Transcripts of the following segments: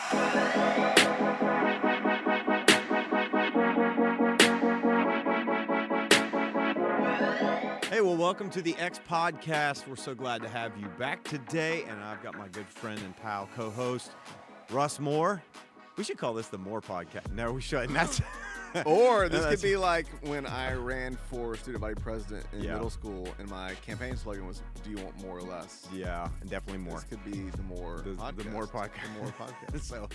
Hey, well, welcome to the X Podcast. We're so glad to have you back today, and I've got my good friend and pal co-host, Russ Moore. We should call this the Moore Podcast. No, we shouldn't. That's Or this could be like when I ran for student body president in middle school, and my campaign slogan was, "Do you want more or less?" Yeah, and definitely more. This could be the More podcast. The More Podcast. The More podcast. So,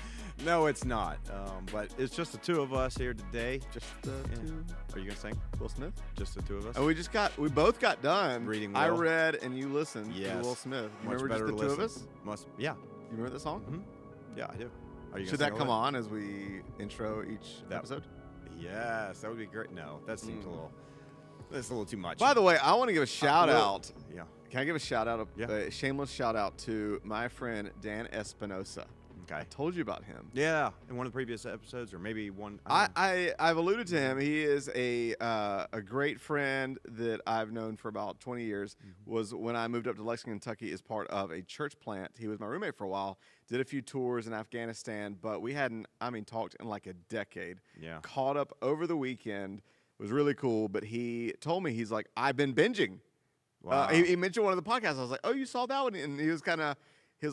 no, it's not. But it's just the two of us here today. Just the two. Are you gonna sing? Will Smith. Just the two of us. And we both got done Reading I Will. read and you listened Yes. to Will Smith. You Much remember better just the to two of listen. us? Yeah. You remember the song? Mm-hmm. Yeah, I do. Are you Should gonna that sing come all on as we intro each episode? Yes, that would be great. No, that seems that's a little too much. By the way, I want to give a shout out. Yeah. Can I give a shout out? Yeah. A shameless shout out to my friend Dan Espinosa. Okay. I told you about him. Yeah, in one of the previous episodes, or maybe one. I don't know. I've alluded to him. He is a great friend that I've known for about 20 years. Was when I moved up to Lexington, Kentucky, as part of a church plant. He was my roommate for a while. Did a few tours in Afghanistan, but we hadn't, talked in like a decade. Yeah. Caught up over the weekend. Was really cool. But he told me, he's like, I've been binging. Wow. He mentioned one of the podcasts. I was like, oh, you saw that one? And he was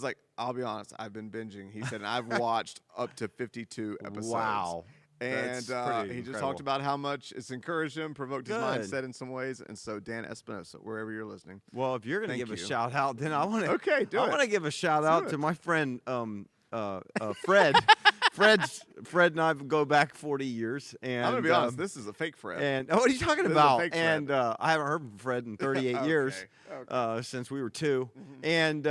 like, I'll be honest, I've been binging. He said, and I've watched up to 52 episodes. Wow. And That's pretty he just incredible. talked about how much it's encouraged him, provoked his Good. mindset in some ways. And so, Dan Espinosa, wherever you're listening. Well, if you're going to Thank give a you. shout out, then I want to. Okay, do I it. want to give a shout Do out it. to my friend Fred. Fred and I go back 40 years. And I'm going to be honest, this is a fake Fred. And what are you talking This is a about? fake Fred. And I haven't heard from Fred in 38 Okay, years okay. since we were 2. And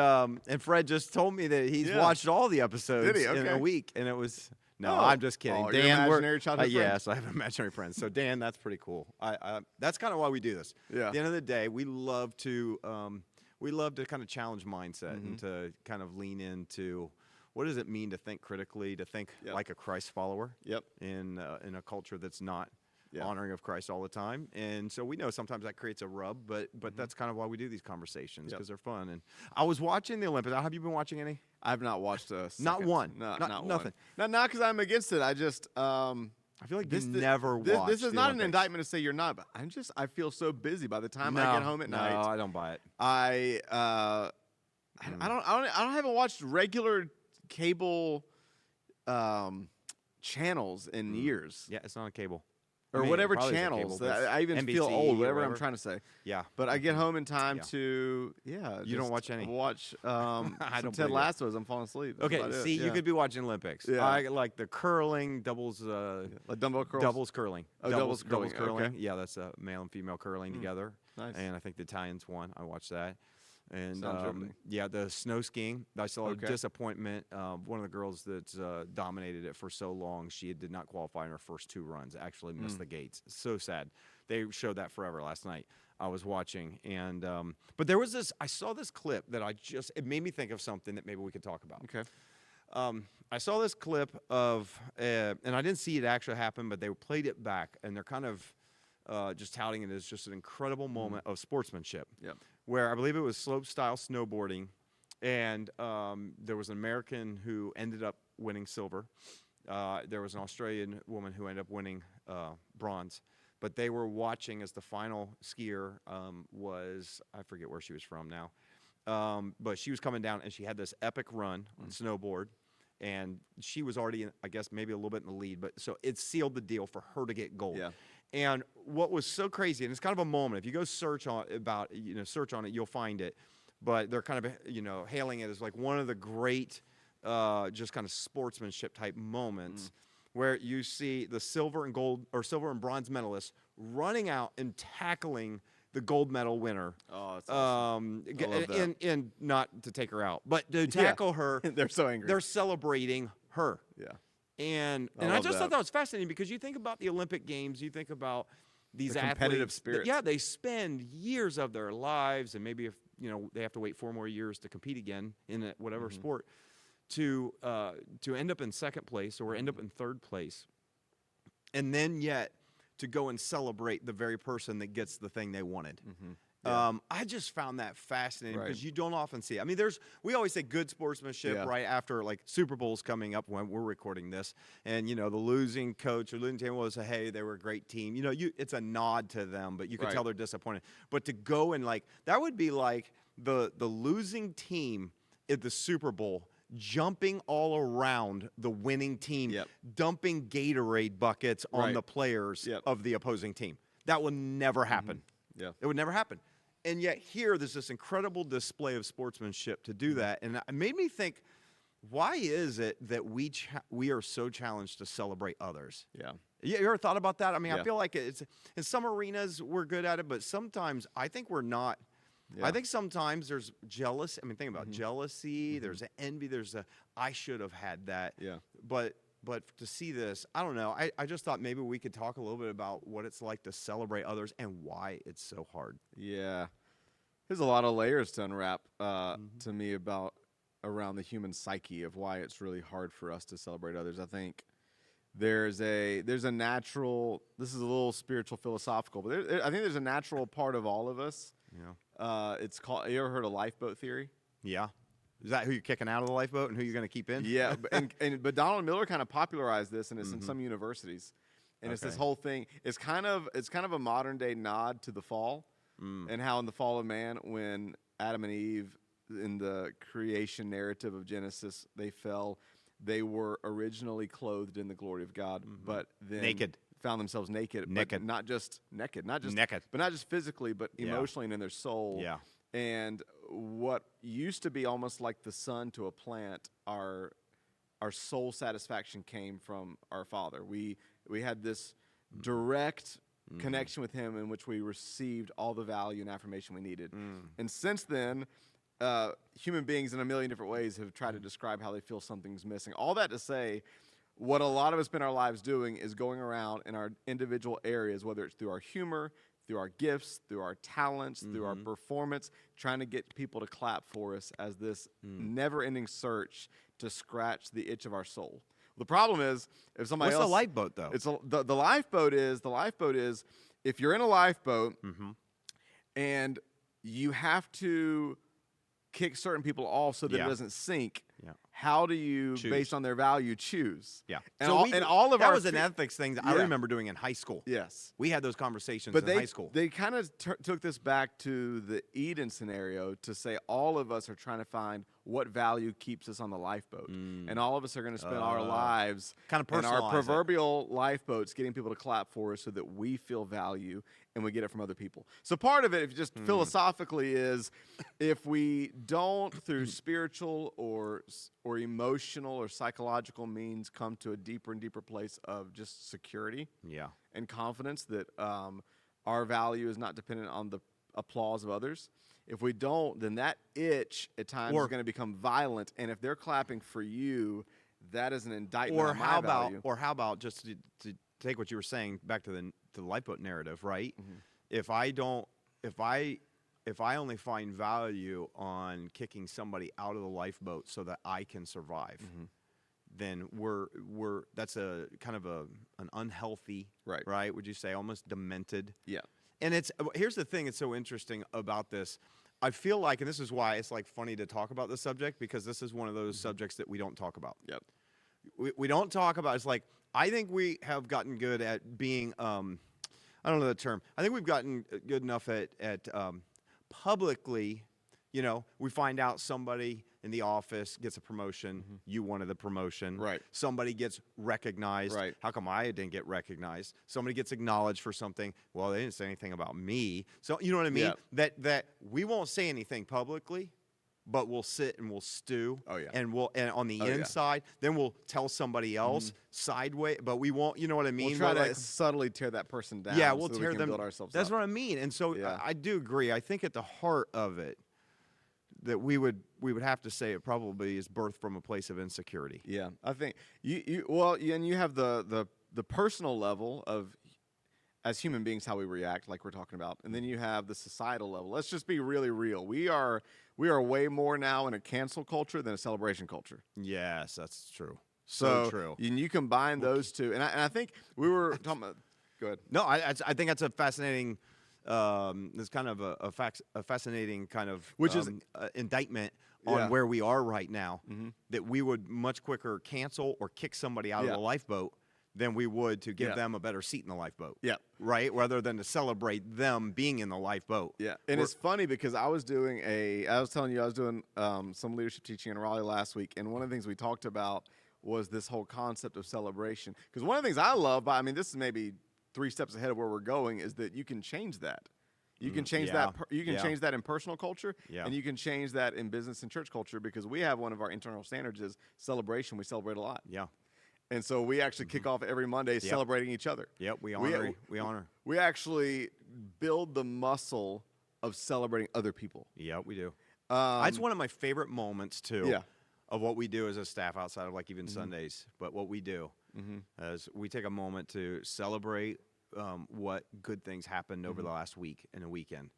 Fred just told me that he's Yeah. watched all the episodes Did he? in a Okay. week, and it was. No, Oh. I'm just kidding. Oh, your Dan, imaginary childhood friend? yes, I have imaginary friends. So Dan, that's pretty cool. That's kind of why we do this. Yeah. At the end of the day, we love to kind of challenge mindset and to kind of lean into what does it mean to think critically, to think Yep. like a Christ follower Yep. in a culture that's not Yeah. honoring of Christ all the time. And so we know sometimes that creates a rub, but that's kind of why we do these conversations, Yep. because they're fun. And I was watching the Olympics. Have you been watching any? I've not watched a second. Not one. No, Not- not nothing. one. Not because I'm against it. I just I feel like this you never watched This is the not an Olympics. indictment to say you're not, but I feel so busy by the time I get home at night. No, I don't buy it. I haven't watched regular cable channels in years, Yeah, it's not on cable. or I mean, it whatever probably is on channels. cable, but I even NBC feel old, or whatever I'm whatever. trying to say. Yeah. But I get home in time Yeah. to You don't just watch any? Watch I some don't Ted believe it. Lasso as I'm falling asleep. That's Okay, about it. see, you Yeah. could be watching Olympics. Yeah. I like the curling, doubles, like dumbbell curls. doubles curling. Oh, doubles curling, okay. Yeah, that's male and female curling together. Nice. And I think the Italians won. I watched that. And Sounds riveting. yeah, the snow skiing. I saw Okay. a disappointment. One of the girls that dominated it for so long, she did not qualify in her first 2 runs. Actually missed the gates. So sad. They showed that forever last night. I was watching, and but there was this. I saw this clip that it made me think of something that maybe we could talk about. Okay. I saw this clip of, and I didn't see it actually happen, but they played it back, and they're kind of just touting it as just an incredible moment of sportsmanship. Yep. Where I believe it was slope-style snowboarding, and there was an American who ended up winning silver. There was an Australian woman who ended up winning bronze. But they were watching as the final skier was, I forget where she was from now, but she was coming down, and she had this epic run on snowboard. And she was already, I guess, maybe a little bit in the lead, but so it sealed the deal for her to get gold. Yeah. And what was so crazy, and it's kind of a moment. If you go search on it, you'll find it. But they're kind of, hailing it as like one of the great, just kind of sportsmanship type moments, where you see the silver and bronze medalists running out and tackling the gold medal winner. Oh, that's awesome. I love that. And not to take her out, but to tackle her. They're so angry. They're celebrating her. Yeah. And I I love just that. thought that was fascinating, because you think about the Olympic Games, you think about these The athletes. competitive spirit. Yeah, they spend years of their lives, and maybe if they have to wait 4 more years to compete again in whatever sport, to end up in second place or end up in third place, and then yet to go and celebrate the very person that gets the thing they wanted. I just found that fascinating Right. because you don't often see it. I mean, we always say good sportsmanship Yeah. right after like Super Bowl's coming up when we're recording this, and the losing coach or losing team will say, "Hey, they were a great team." It's a nod to them, but you can Right. tell they're disappointed. But to go and like that would be like the losing team at the Super Bowl jumping all around the winning team, Yep. dumping Gatorade buckets on Right. the players Yep. of the opposing team. That will never happen. Yeah. It would never happen. And yet here, there's this incredible display of sportsmanship to do that. And it made me think, why is it that we are so challenged to celebrate others? Yeah. You ever thought about that? I mean, I Yeah. feel like it's in some arenas we're good at it, but sometimes I think we're not. Yeah. I think sometimes there's jealousy. I mean, think about jealousy. There's an envy. There's a I should have had that. Yeah. But to see this, I don't know. I just thought maybe we could talk a little bit about what it's like to celebrate others and why it's so hard. Yeah. There's a lot of layers to unwrap to me about around the human psyche of why it's really hard for us to celebrate others. I think there's a natural. This is a little spiritual, philosophical, but I think there's a natural part of all of us. Yeah. It's called. You ever heard of lifeboat theory? Yeah. Is that who you're kicking out of the lifeboat and who you're going to keep in? Yeah, but Donald Miller kind of popularized this, and it's in some universities, and it's this Okay. whole thing. It's kind of a modern day nod to the fall, and how in the fall of man, when Adam and Eve in the creation narrative of Genesis, they fell. They were originally clothed in the glory of God, but then Naked. found themselves naked. Naked. But not just naked, Naked. but not just physically, but Yeah. emotionally and in their soul. Yeah. And what used to be almost like the sun to a plant, our soul satisfaction came from our Father. We had this direct connection with Him in which we received all the value and affirmation we needed. And since then, human beings in a million different ways have tried to describe how they feel something's missing. All that to say, what a lot of us spend our lives doing is going around in our individual areas, whether it's through our humor, through our gifts, through our talents, through our performance, trying to get people to clap for us as this never-ending search to scratch the itch of our soul. The problem is, if somebody What's else, the lifeboat though? it's the lifeboat is if you're in a lifeboat and you have to kick certain people off so that Yeah. it doesn't sink. Yeah. How do you, Choose. based on their value, choose? Yeah. And So all of that our was an ethics thing that I Yeah. remember doing in high school. Yes. We had those conversations But in high school. they kind of took this back to the Eden scenario to say all of us are trying to find what value keeps us on the lifeboat. And all of us are going to spend our lives Kind of in our personalize it. proverbial lifeboats getting people to clap for us so that we feel value and we get it from other people. So part of it, if just philosophically, is if we don't, through spiritual or emotional or psychological means, come to a deeper and deeper place of just security Yeah. and confidence that our value is not dependent on the applause of others. If we don't, then that itch at times is going to become violent. And if they're clapping for you, that is an indictment Or on my how value. about just to take what you were saying back to the lifeboat narrative, right? Mm-hmm. If I only find value on kicking somebody out of the lifeboat so that I can survive, then that's a kind of an unhealthy, Right. Would you say almost demented? Yeah. And here's the thing that's so interesting about this. I feel like, and this is why it's like funny to talk about this subject, because this is one of those subjects that we don't talk about. Yep. We don't talk about. It's like I think we have gotten good at being. I don't know the term. I think we've gotten good enough at publicly. We find out somebody in the office gets a promotion. You wanted the promotion. Right. Somebody gets recognized. Right. How come I didn't get recognized? Somebody gets acknowledged for something. Well, they didn't say anything about me. So you know what I mean? Yeah. That we won't say anything publicly, but we'll sit and we'll stew. Oh, yeah. And on the Oh, yeah. inside, then we'll tell somebody else sideways, but we won't. You know what I mean? We'll try We're to subtly tear that person down. yeah, we'll so that tear we can them. build ourselves That's up. what I mean. And so Yeah. I do agree. I think at the heart of it, that we would have to say it probably is birthed from a place of insecurity. Yeah, I think you have the personal level of, as human beings, how we react, like we're talking about, and then you have the societal level. Let's just be really real. We are way more now in a cancel culture than a celebration culture. Yes, that's true. So true. And you combine those two, and I think we were talking about. Go ahead. No, I think that's a fascinating It's kind of a fascinating kind of Which is indictment on Yeah. where we are right now. That we would much quicker cancel or kick somebody out of Yeah. the lifeboat than we would to give Yeah. them a better seat in the lifeboat. Yeah. Right? Rather than to celebrate them being in the lifeboat. Yeah, and it's funny because I was doing some leadership teaching in Raleigh last week, and one of the things we talked about was this whole concept of celebration. Because one of the things I love, this is maybe 3 steps ahead of where we're going, is that you can change that. You can change yeah, that. You can change that in personal culture, Yeah. and you can change that in business and church culture. Because we have one of our internal standards is celebration. We celebrate a lot, Yeah. and so we actually kick off every Monday celebrating each other. Yep. We honor. We actually build the muscle of celebrating other people. Yeah, we do. It's one of my favorite moments too. Yeah. Of what we do as a staff outside of like even Sundays, but what we do is we take a moment to celebrate what good things happened over the last week and a weekend,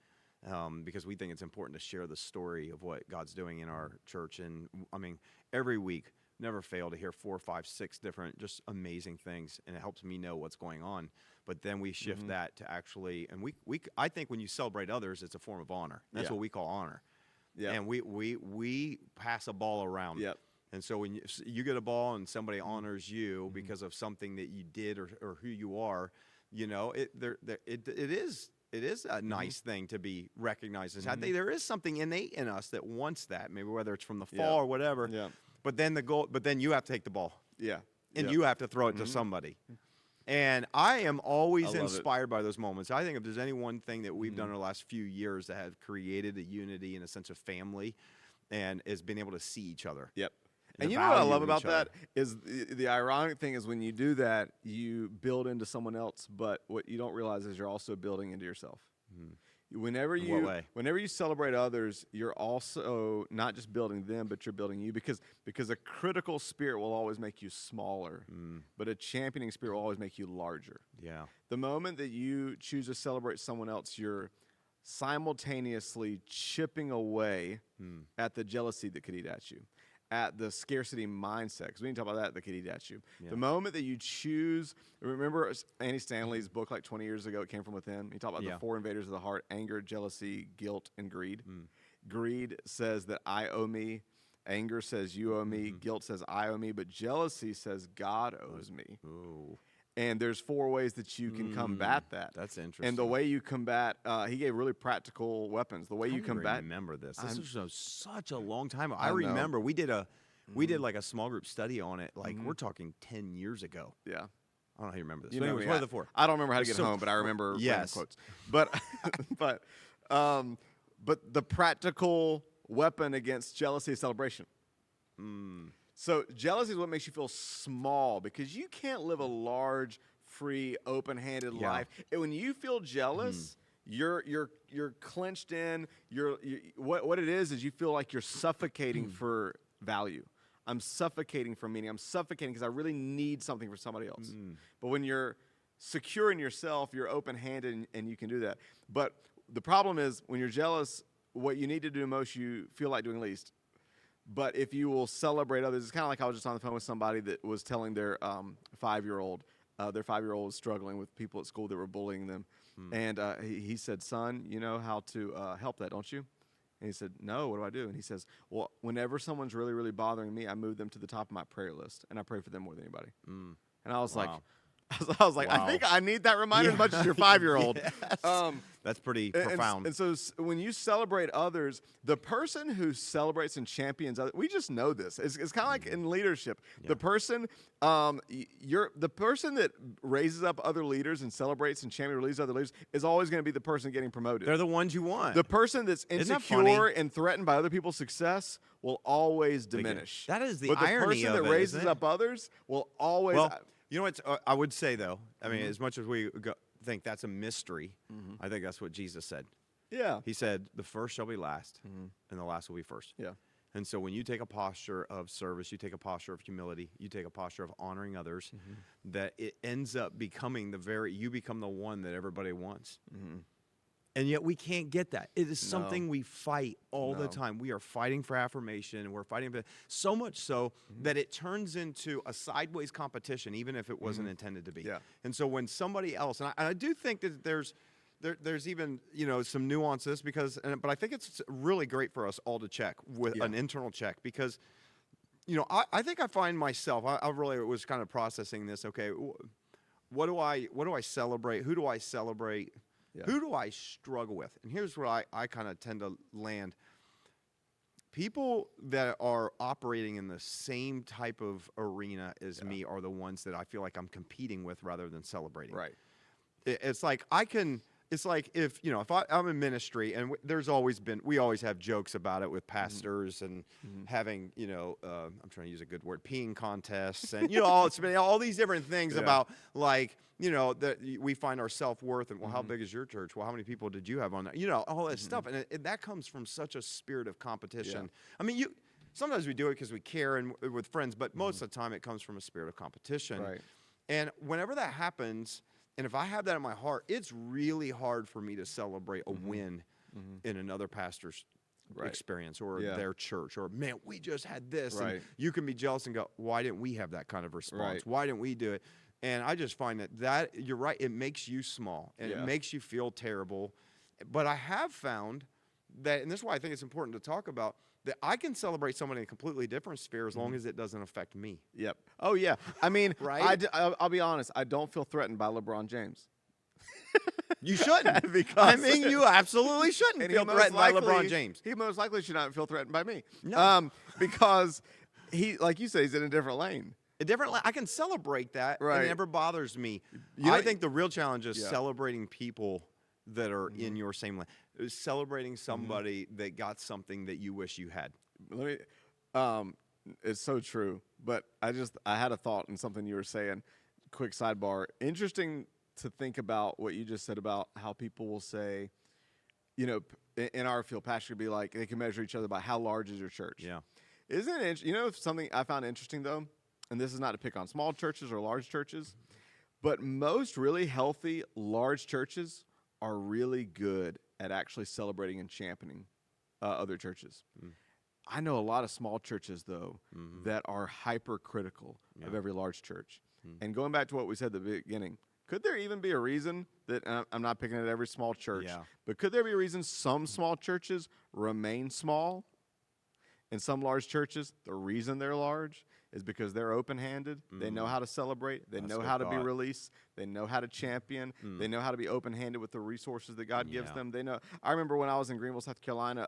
because we think it's important to share the story of what God's doing in our church. And I mean, every week, never fail to hear 4, 5, 6 different just amazing things, and it helps me know what's going on. But then we shift that to actually, and I think when you celebrate others, it's a form of honor. That's Yeah. what we call honor. Yeah. And we pass a ball around. Yep. And so when you get a ball and somebody honors you because of something that you did or who you are, you know, it is a nice thing to be recognized as. I think there is something innate in us that wants that, maybe whether it's from the fall or whatever. Yeah. But then you have to take the ball. Yeah. And Yep. you have to throw it to somebody. And I am always I love it. inspired by those moments. I think if there's any one thing that we've done in the last few years that have created a unity and a sense of family, and is being able to see each other. Yep. And And the you know what I value love of about each other. that is the ironic thing is when you do that, you build into someone else, but what you don't realize is you're also building into yourself. Whenever In what way? whenever you celebrate others, you're also not just building them, but you're building you because a critical spirit will always make you smaller, but a championing spirit will always make you larger. Yeah. The moment that you choose to celebrate someone else, you're simultaneously chipping away at the jealousy that could eat at you, at the scarcity mindset, because we didn't talk about that could eat at you. Yeah. The moment that you choose, remember Andy Stanley's book like 20 years ago, It Came From Within? He talked about Yeah. the 4 invaders of the heart: anger, jealousy, guilt, and greed. Greed says that I owe me. Anger says you owe me. Guilt says I owe me. But jealousy says God owes me. Ooh. And there's 4 ways that you can combat that. That's interesting. And the way you combat, he gave really practical weapons. The way I you don't even combat, remember this. This was such a long time ago. I I know. remember we did like a small group study on it. Like we're talking 10 years ago. yeah. I don't know how you remember this. You But know anyways, me, what are the 4? I don't remember how to get So home, but I remember random yes. quotes. But but the practical weapon against jealousy is celebration. So jealousy is what makes you feel small because you can't live a large, free, open-handed Yeah. life. And when you feel jealous, you're clenched in. What it is you feel like you're suffocating for value. I'm suffocating for meaning. I'm suffocating because I really need something for somebody else. But when you're secure in yourself, you're open-handed and you can do that. But the problem is when you're jealous, what you need to do most, you feel like doing least. But if you will celebrate others, it's kind of like I was just on the phone with somebody that was telling their 5-year-old, was struggling with people at school that were bullying them. And he said, son, you know how to help that, don't you? And he said, no, what do I do? And he says, well, whenever someone's really, really bothering me, I move them to the top of my prayer list, and I pray for them more than anybody. And I was like, Wow. I was like, Wow. I think I need that reminder as much as your 5-year-old. Yes. That's pretty profound. And so when you celebrate others, the person who celebrates and champions others, we just know this. It's kind of like in leadership. The person, the person that raises up other leaders and celebrates and champions or leads other leaders is always going to be the person getting promoted. They're the ones you want. The person that's Isn't that insecure funny? and threatened by other people's success will always diminish. That is the but the irony person of that it, raises isn't it? up others will always. Well, you know what I would say, though? I mean, as much as we think that's a mystery, I think that's what Jesus said. yeah. He said, the first shall be last, and the last will be first. Yeah. And so when you take a posture of service, you take a posture of humility, you take a posture of honoring others, that it ends up becoming you become the one that everybody wants. And yet we can't get that. It is something we fight all the time. We are fighting for affirmation, and we're fighting for so much so that it turns into a sideways competition, even if it wasn't intended to be. Yeah. And so when somebody else, and I do think that there's there's even some nuances but I think it's really great for us all to check with an internal check because I think I find myself I really was kind of processing this. Okay, what do I celebrate? Who do I celebrate? Yeah. Who do I struggle with? And here's where I kind of tend to land. People that are operating in the same type of arena as me are the ones that I feel like I'm competing with rather than celebrating. Right. It's like it's like if I'm in ministry and we always have jokes about it with pastors and having I'm trying to use a good word, peeing contests and all these different things about like that we find our self-worth and how big is your church? Well, how many people did you have on there? All that stuff, and that comes from such a spirit of competition. I mean, sometimes we do it because we care and with friends, but most of the time it comes from a spirit of competition. Right. And whenever that happens, and if I have that in my heart, it's really hard for me to celebrate a win in another pastor's experience or their church. Or, man, we just had this. Right. And you can be jealous and go, why didn't we have that kind of response? Right. Why didn't we do it? And I just find that you're right, it makes you small. And it makes you feel terrible. But I have found that, and this is why I think it's important to talk about, that I can celebrate someone in a completely different sphere as long as it doesn't affect me. Yep. Oh, yeah. I mean, right? I'll be honest. I don't feel threatened by LeBron James. You shouldn't. Because you absolutely shouldn't feel threatened by LeBron James. He most likely should not feel threatened by me. No. Because he, like you say, he's in a different lane. I can celebrate that. Right. It never bothers me. You I know- think the real challenge is celebrating people that are in your same lane. Celebrating somebody that got something that you wish you had. Let me. It's so true. But I had a thought in something you were saying. Quick sidebar. Interesting to think about what you just said about how people will say, in our field, pastor would be like, they can measure each other by how large is your church. Yeah. Isn't it? Something I found interesting though, and this is not to pick on small churches or large churches, but most really healthy large churches are really good at actually celebrating and championing other churches. I know a lot of small churches, though, that are hypercritical of every large church. And going back to what we said at the beginning, could there even be a reason that, I'm not picking at every small church, but could there be a reason some small churches remain small and some large churches, the reason they're large is because they're open-handed. They know how to celebrate. They know how to be released. They know how to champion. They know how to be open-handed with the resources that God gives them. They know. I remember when I was in Greenville, South Carolina,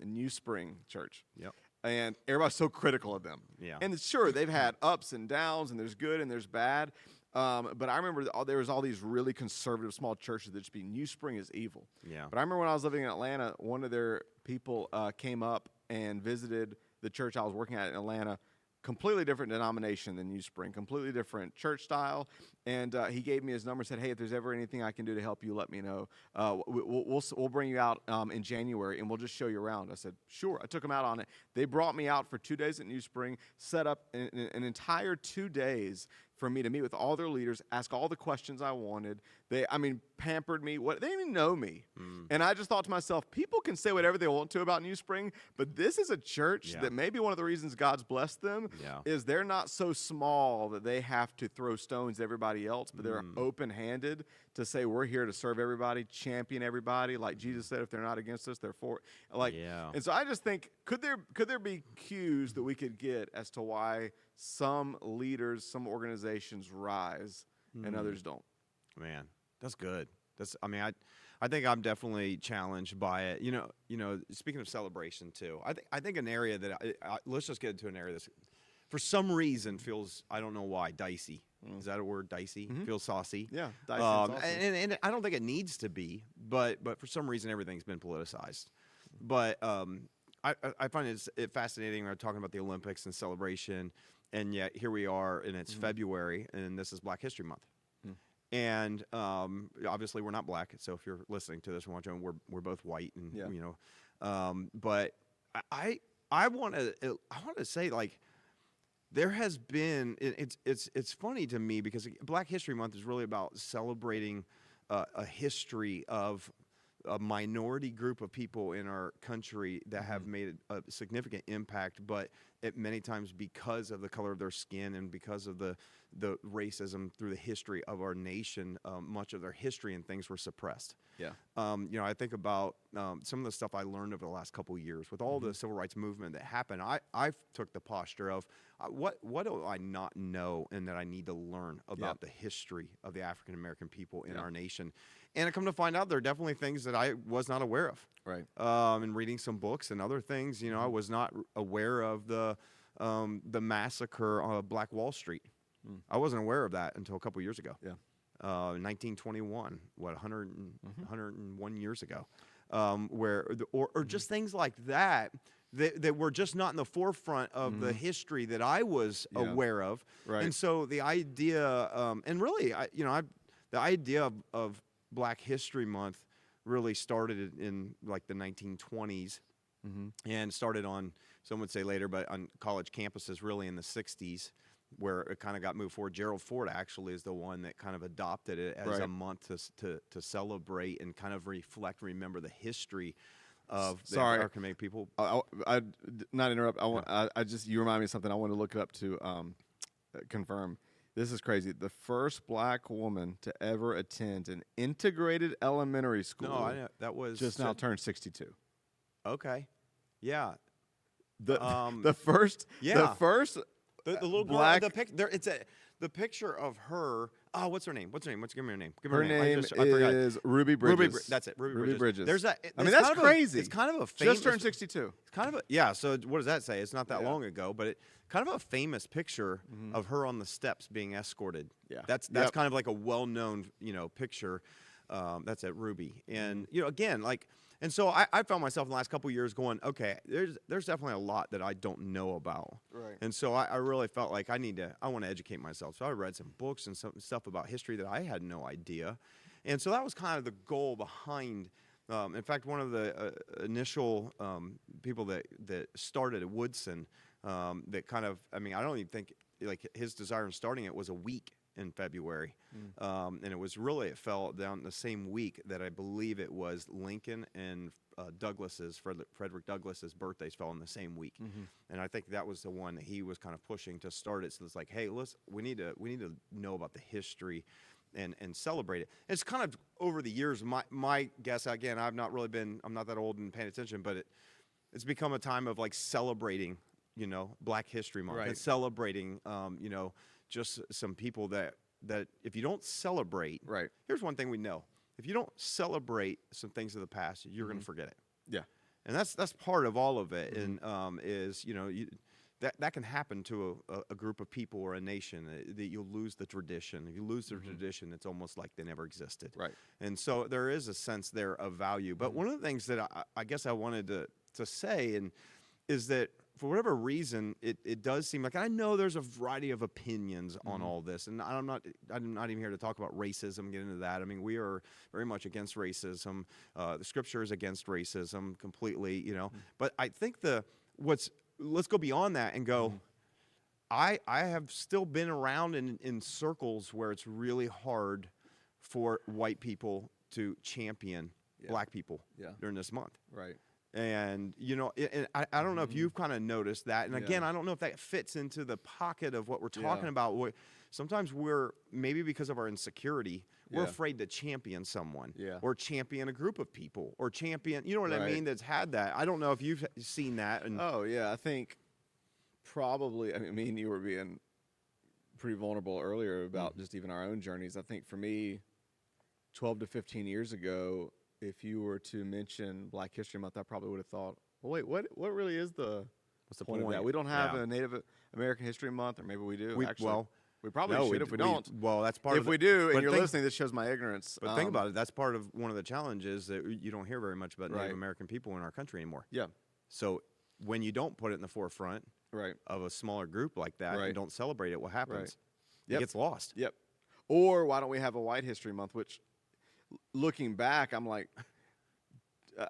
New Spring Church. Yep. And everybody's so critical of them. Yeah. And sure, they've had ups and downs, and there's good and there's bad. But I remember there was all these really conservative small churches that just be New Spring is evil. Yeah. But I remember when I was living in Atlanta, one of their people came up and visited the church I was working at in Atlanta. Completely different denomination than New Spring, completely different church style. And he gave me his number and said, hey, if there's ever anything I can do to help you, let me know. We'll bring you out in January, and we'll just show you around. I said, sure. I took him out on it. They brought me out for 2 days at New Spring, set up an entire 2 days for me to meet with all their leaders, ask all the questions I wanted. They pampered me. They didn't even know me. And I just thought to myself, people can say whatever they want to about New Spring, but this is a church that maybe one of the reasons God's blessed them is they're not so small that they have to throw stones at everybody else, but they're open-handed to say we're here to serve everybody, champion everybody. Like Jesus said, if they're not against us, they're for. And so I just think, could there be cues that we could get as to why some leaders, some organizations rise and others don't? Man, that's good. I think I'm definitely challenged by it. Speaking of celebration too, I think an area that let's just get into an area that's for some reason feels, I don't know why, dicey. Is that a word? Dicey? Feels saucy. Yeah, dicey and saucy. And I don't think it needs to be, but for some reason everything's been politicized. But I find it fascinating when we're talking about the Olympics and celebration, and yet here we are, and it's February, and this is Black History Month. And obviously we're not black, so if you're listening to this and watching, we're both white, and but I want to say, like, there has been it's funny to me because Black History Month is really about celebrating a history of a minority group of people in our country that have made a significant impact, but it many times because of the color of their skin and because of the racism through the history of our nation. Much of their history and things were suppressed. Yeah. I think about some of the stuff I learned over the last couple of years with all the civil rights movement that happened. I took the posture of what do I not know and that I need to learn about the history of the African American people in our nation. And I come to find out there are definitely things that I was not aware of. Right. And reading some books and other things, I was not aware of the massacre of Black Wall Street. I wasn't aware of that until a couple years ago. Yeah. 1921, 101 years ago, or just things like that that were just not in the forefront of the history that I was aware of. Right. And so the idea, and really, the idea of Black History Month really started in like the 1920s and started on, some would say later, but on college campuses really in the 60s, where it kind of got moved forward. Gerald Ford actually is the one that kind of adopted it as a month to celebrate and kind of remember the history of the African American people. I not interrupt. I just, you remind me of something. I want to look it up to confirm. This is crazy. The first Black woman to ever attend an integrated elementary school. No, I know that was just now turned 62. Okay, yeah. The first. The little Black, girl, the picture of her. Oh, what's her name? Give me her name. Her name is Ruby Bridges. That's it. Ruby Bridges. There's that. I mean, that's crazy. It's kind of a famous. Just turned 62. It's kind of a So what does that say? It's not that long ago, but kind of a famous picture of her on the steps being escorted. Yeah. That's kind of like a well-known picture. That's at Ruby, and again like. And so I found myself in the last couple of years going, okay, there's definitely a lot that I don't know about. Right. And so I really felt like I want to educate myself. So I read some books and some stuff about history that I had no idea. And so that was kind of the goal behind, in fact, one of the initial people that started at Woodson that kind of, I don't even think, like his desire in starting it was a week in February. And it fell down the same week that I believe it was Lincoln and Frederick Douglass's birthdays fell in the same week. And I think that was the one that he was kind of pushing to start it. So it's like, hey, we need to know about the history and celebrate it. It's kind of over the years, my guess, again, I'm not that old and paying attention, but it's become a time of like celebrating, Black History Month and celebrating, just some people that if you don't celebrate, here's one thing we know: if you don't celebrate some things of the past, you're going to forget it. Yeah, and that's part of all of it. And that can happen to a group of people or a nation that you'll lose the tradition. If you lose the tradition, it's almost like they never existed. Right. And so there is a sense there of value. But one of the things that I guess I wanted to say is that, for whatever reason, it does seem like, I know there's a variety of opinions on all this, and I'm not even here to talk about racism, get into that. We are very much against racism. The Scripture is against racism completely, But I think let's go beyond that and go, I have still been around in circles where it's really hard for white people to champion Black people during this month. Right. And, and I don't know if you've kind of noticed that. And again, I don't know if that fits into the pocket of what we're talking about. Sometimes maybe because of our insecurity, we're afraid to champion someone or champion a group of people or champion, you know what I mean, that's had that. I don't know if you've seen that. Oh, yeah. I think probably, me and you were being pretty vulnerable earlier about just even our own journeys. I think for me, 12 to 15 years ago, if you were to mention Black History Month, I probably would have thought, well, wait, what really is what's the point of that? We don't have a Native American History Month, or maybe we do. We probably should if we don't. Well, that's part of it. If we do, and you're listening, this shows my ignorance. But think about it. That's part of one of the challenges that you don't hear very much about Native American people in our country anymore. Yeah. So when you don't put it in the forefront of a smaller group like that and don't celebrate it, what happens? It gets lost. Yep. Or why don't we have a White History Month, which, looking back, I'm like,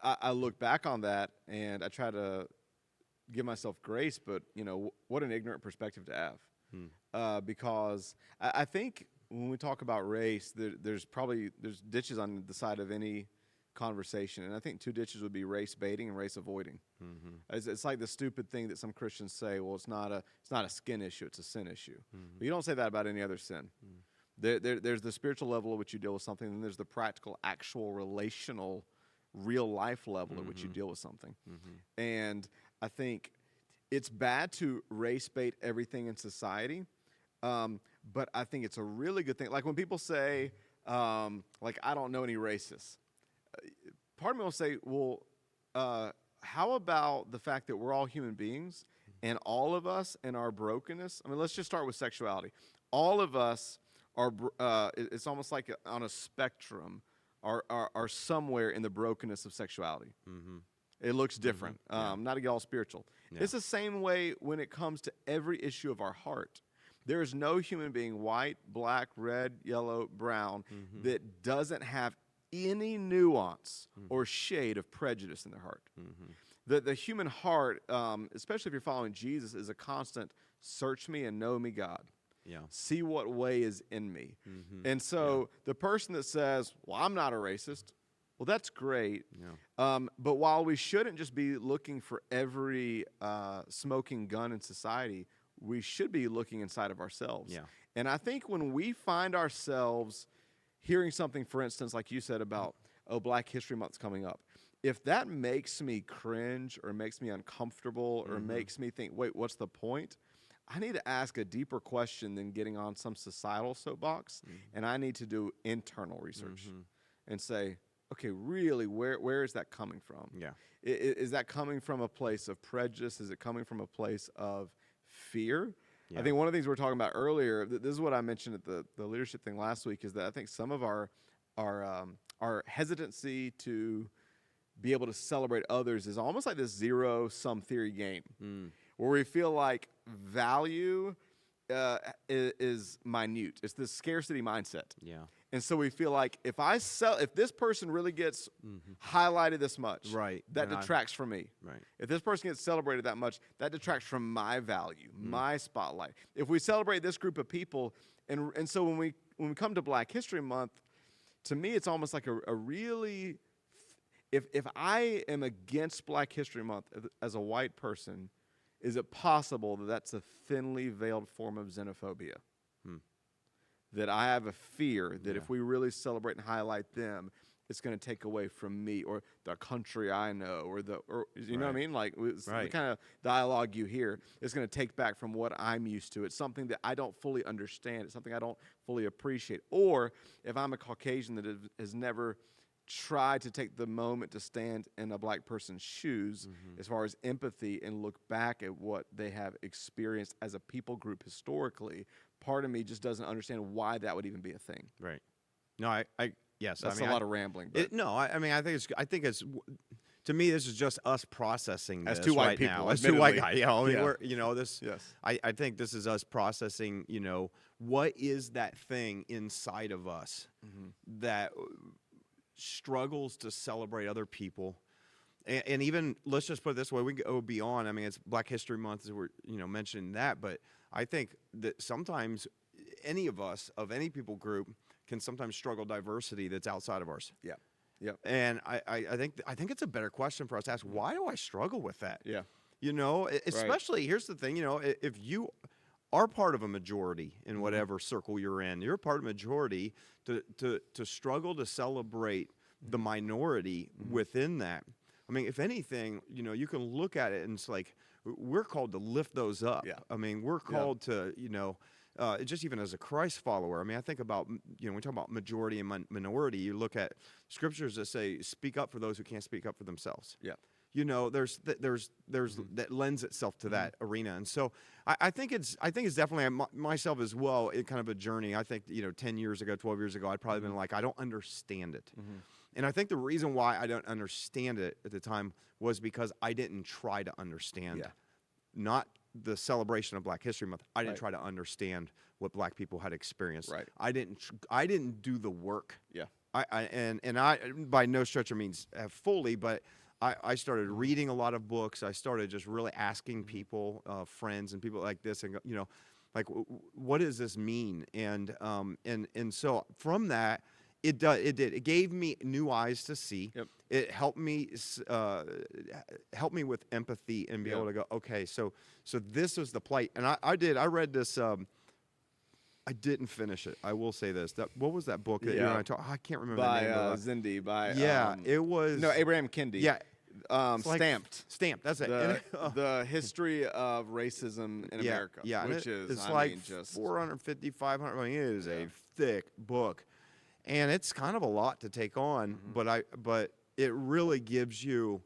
I look back on that and I try to give myself grace, but what an ignorant perspective to have. Because I think when we talk about race, there's ditches on the side of any conversation. And I think two ditches would be race baiting and race avoiding. It's like the stupid thing that some Christians say, well, it's not a skin issue, it's a sin issue. But you don't say that about any other sin. There's the spiritual level at which you deal with something, and then there's the practical, actual, relational, real life level at which you deal with something. And I think it's bad to race bait everything in society, but I think it's a really good thing. Like when people say, like, I don't know any racists. Part of me will say, well, how about the fact that we're all human beings, and all of us in our brokenness? I mean, let's just start with sexuality. All of us are, it's almost like on a spectrum, are somewhere in the brokenness of sexuality. It looks different, not to get all spiritual. Yeah. It's the same way when it comes to every issue of our heart. There is no human being, white, black, red, yellow, brown, that doesn't have any nuance or shade of prejudice in their heart. The human heart, especially if you're following Jesus, is a constant search me and know me, God. Yeah. See what way is in me. And so the person that says, well, I'm not a racist, well, that's great. But while we shouldn't just be looking for every smoking gun in society, we should be looking inside of ourselves. And I think when we find ourselves hearing something, for instance, like you said about, Black History Month's coming up, if that makes me cringe or makes me uncomfortable or makes me think, wait, what's the point? I need to ask a deeper question than getting on some societal soapbox, and I need to do internal research and say, okay, really, where is that coming from? Is that coming from a place of prejudice? Is it coming from a place of fear? I think one of the things we were talking about earlier, this is what I mentioned at the leadership thing last week, is that I think some of our hesitancy to be able to celebrate others is almost like this zero-sum theory game, where we feel like value is minute. It's this scarcity mindset. And so we feel like if this person really gets highlighted this much, that detracts from me. If this person gets celebrated that much, that detracts from my value, my spotlight. If we celebrate this group of people, and so when we come to Black History Month, to me it's almost like a really, if I am against Black History Month as a white person, is it possible that that's a thinly veiled form of xenophobia? That I have a fear that if we really celebrate and highlight them, it's going to take away from me or the country I know, or you know what I mean? Like the kind of dialogue you hear is going to take back from what I'm used to. It's something that I don't fully understand. It's something I don't fully appreciate. Or if I'm a Caucasian that has never tried to take the moment to stand in a Black person's shoes as far as empathy and look back at what they have experienced as a people group historically, part of me just doesn't understand why that would even be a thing. No, yes. That's a lot of rambling. But I think it's to me, this is just us processing this as two white right people. Now. As two white guys, we're, this. Yes. I think this is us processing. What is that thing inside of us that struggles to celebrate other people, and even let's just put it this way: we can go beyond. I mean, it's Black History Month, as we're mentioning that, but I think that sometimes any of us of any people group can sometimes struggle diversity that's outside of ours. And I think it's a better question for us to ask: why do I struggle with that? Especially here's the thing: if you are part of a majority in whatever circle you're in, you're a part of a majority. To struggle to celebrate the minority within that. I mean, if anything, you can look at it and it's like we're called to lift those up. I mean, we're called to, just even as a Christ follower. I mean, I think about, we talk about majority and minority. You look at scriptures that say, speak up for those who can't speak up for themselves. There's that lends itself to that arena, and so I think it's definitely myself as well. It kind of a journey. I think 10 years ago, 12 years ago, I'd probably been like, I don't understand it, and I think the reason why I don't understand it at the time was because I didn't try to understand, not the celebration of Black History Month. I didn't try to understand what Black people had experienced. I didn't do the work. I by no stretch of means have fully, but I started reading a lot of books. I started just really asking people, friends and people like this, and like, what does this mean? And so from that, It did. It gave me new eyes to see. Yep. It helped me with empathy and be Yep. able to go, okay, so this was the plight. And I read this. I didn't finish it. I will say this. What was that book that you and I talked? I can't remember by the name of it. Zindi. By It was Abraham Kendi. Yeah, it's like Stamped. Stamped. That's it. The history of racism in America. Yeah, which it's I like mean, just 450, 500. I mean, it is a thick book, and it's kind of a lot to take on. But it really gives you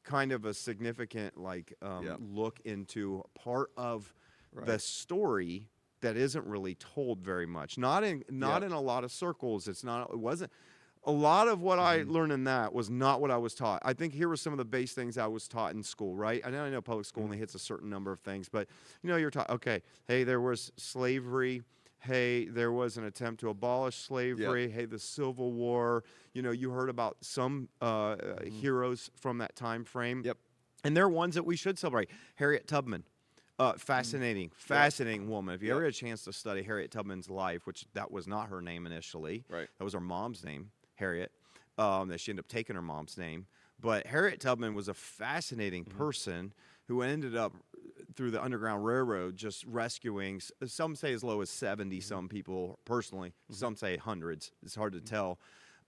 kind of a significant look into part of the story that isn't really told very much. Not in a lot of circles. It wasn't. A lot of what I learned in that was not what I was taught. I think here were some of the base things I was taught in school, right? I know public school only hits a certain number of things, but you're taught, okay, hey, there was slavery. Hey, there was an attempt to abolish slavery. Hey, the Civil War. You heard about some heroes from that time frame. Yep. And they're ones that we should celebrate. Harriet Tubman. Fascinating woman. If you ever had a chance to study Harriet Tubman's life, which that was not her name initially. Right. That was her mom's name, Harriet. That she ended up taking her mom's name. But Harriet Tubman was a fascinating person who ended up through the Underground Railroad just rescuing, some say as low as 70 some people personally. Some say hundreds. It's hard to tell.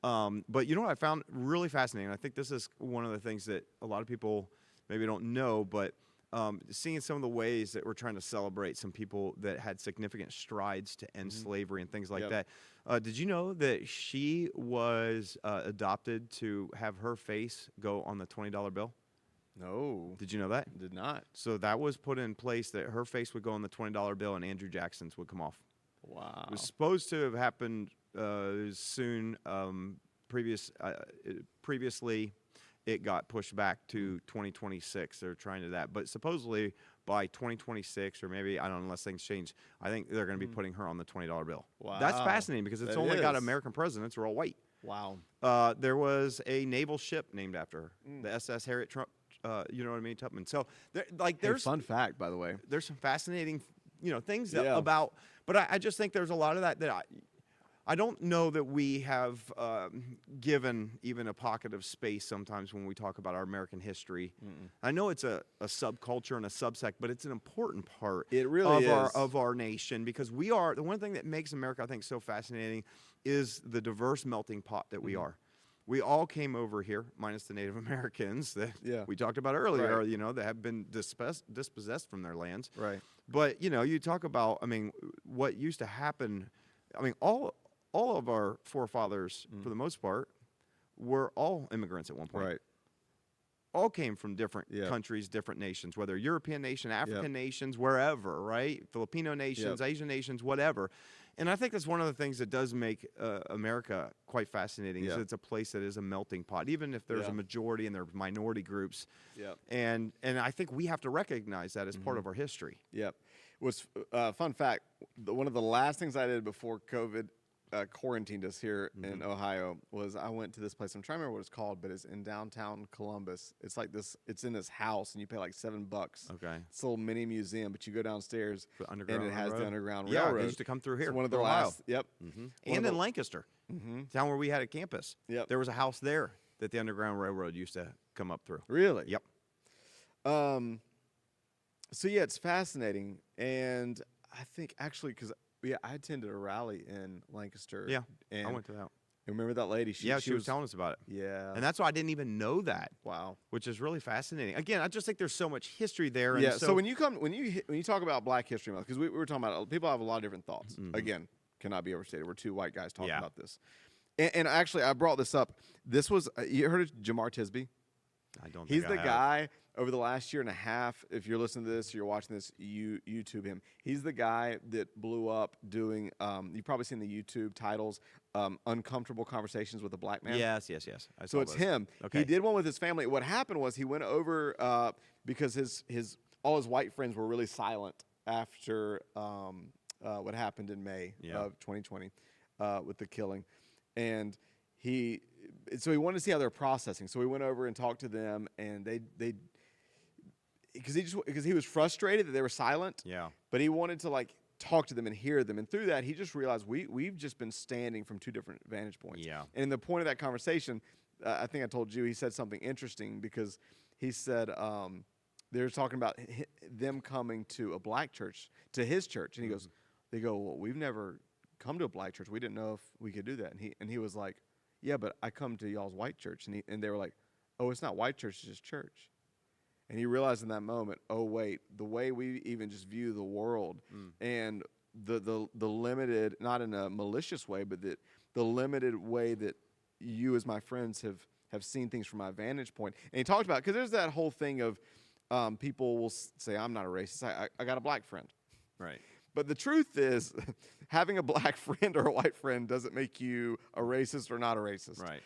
But you know what I found really fascinating? I think this is one of the things that a lot of people maybe don't know, but seeing some of the ways that we're trying to celebrate some people that had significant strides to end slavery and things like that. Did you know that she was adopted to have her face go on the $20 bill? No. Did you know that? Did not. So that was put in place that her face would go on the $20 bill and Andrew Jackson's would come off. Wow. It was supposed to have happened soon. Previously, it got pushed back to 2026. They're trying to that. But supposedly by 2026, or maybe, I don't know, unless things change, I think they're going to be putting her on the $20 bill. Wow. That's fascinating because it's only got American presidents who are all white. Wow. There was a naval ship named after her, the SS Harriet Tubman. So there's fun fact, by the way. There's some fascinating things about, but I just think there's a lot of that I don't know that we have given even a pocket of space sometimes when we talk about our American history. I know it's a subculture and a subsect, but it's an important part It really of our nation, because we are, the one thing that makes America, I think, so fascinating is the diverse melting pot that we are. We all came over here, minus the Native Americans that we talked about earlier, that have been dispossessed from their lands. Right. But, you talk about, what used to happen, all of our forefathers, for the most part, were all immigrants at one point. Right. All came from different countries, different nations, whether European nation, African nations, wherever, right? Filipino nations, Asian nations, whatever. And I think that's one of the things that does make America quite fascinating, is it's a place that is a melting pot, even if there's a majority and there are minority groups. And I think we have to recognize that as part of our history. Yep. Was fun fact, one of the last things I did before COVID quarantined us here in Ohio was I went to this place. I'm trying to remember what it's called, but it's in downtown Columbus. It's like this. It's in this house, and you pay like $7. Okay. It's a little mini museum, but you go downstairs, and it has the Underground Yeah, Railroad. they used to come through here. It's one of the Ohio. last. Yep. And in Lancaster, town where we had a campus. Yep. There was a house there that the Underground Railroad used to come up through. Really? Yep. So yeah, it's fascinating, and I think actually because I attended a rally in Lancaster. Yeah, and I went to that. Remember that lady? She was telling us about it. Yeah. And that's why I didn't even know that. Wow. Which is really fascinating. Again, I just think there's so much history there. Yeah. And so when you talk about Black History Month, because we were talking about, people have a lot of different thoughts. Again, cannot be overstated. We're two white guys talking about this. And actually, I brought this up. This was, you heard of Jamar Tisby? I don't. He's the guy over the last year and a half. If you're listening to this, or you're watching this, YouTube him. He's the guy that blew up doing. You've probably seen the YouTube titles, "Uncomfortable Conversations with a Black Man." Yes. So it's him. Okay. He did one with his family. What happened was he went over because all his white friends were really silent after what happened in May of 2020 with the killing, and so he wanted to see how they're processing. So we went over and talked to them, and they because he was frustrated that they were silent. Yeah. But he wanted to talk to them and hear them. And through that, he just realized we've just been standing from two different vantage points. Yeah. And in the point of that conversation, I think I told you, he said something interesting because he said they were talking about them coming to a black church, to his church. And he goes, they go, well, we've never come to a black church. We didn't know if we could do that. And he was like, yeah, but I come to y'all's white church. And they were like, oh, it's not white church, it's just church. And he realized in that moment, oh, wait, the way we even just view the world and the limited, not in a malicious way, but the limited way that you as my friends have seen things from my vantage point. And he talked about, because there's that whole thing of people will say, I'm not a racist, I got a black friend. Right. But the truth is, having a black friend or a white friend doesn't make you a racist or not a racist. Right.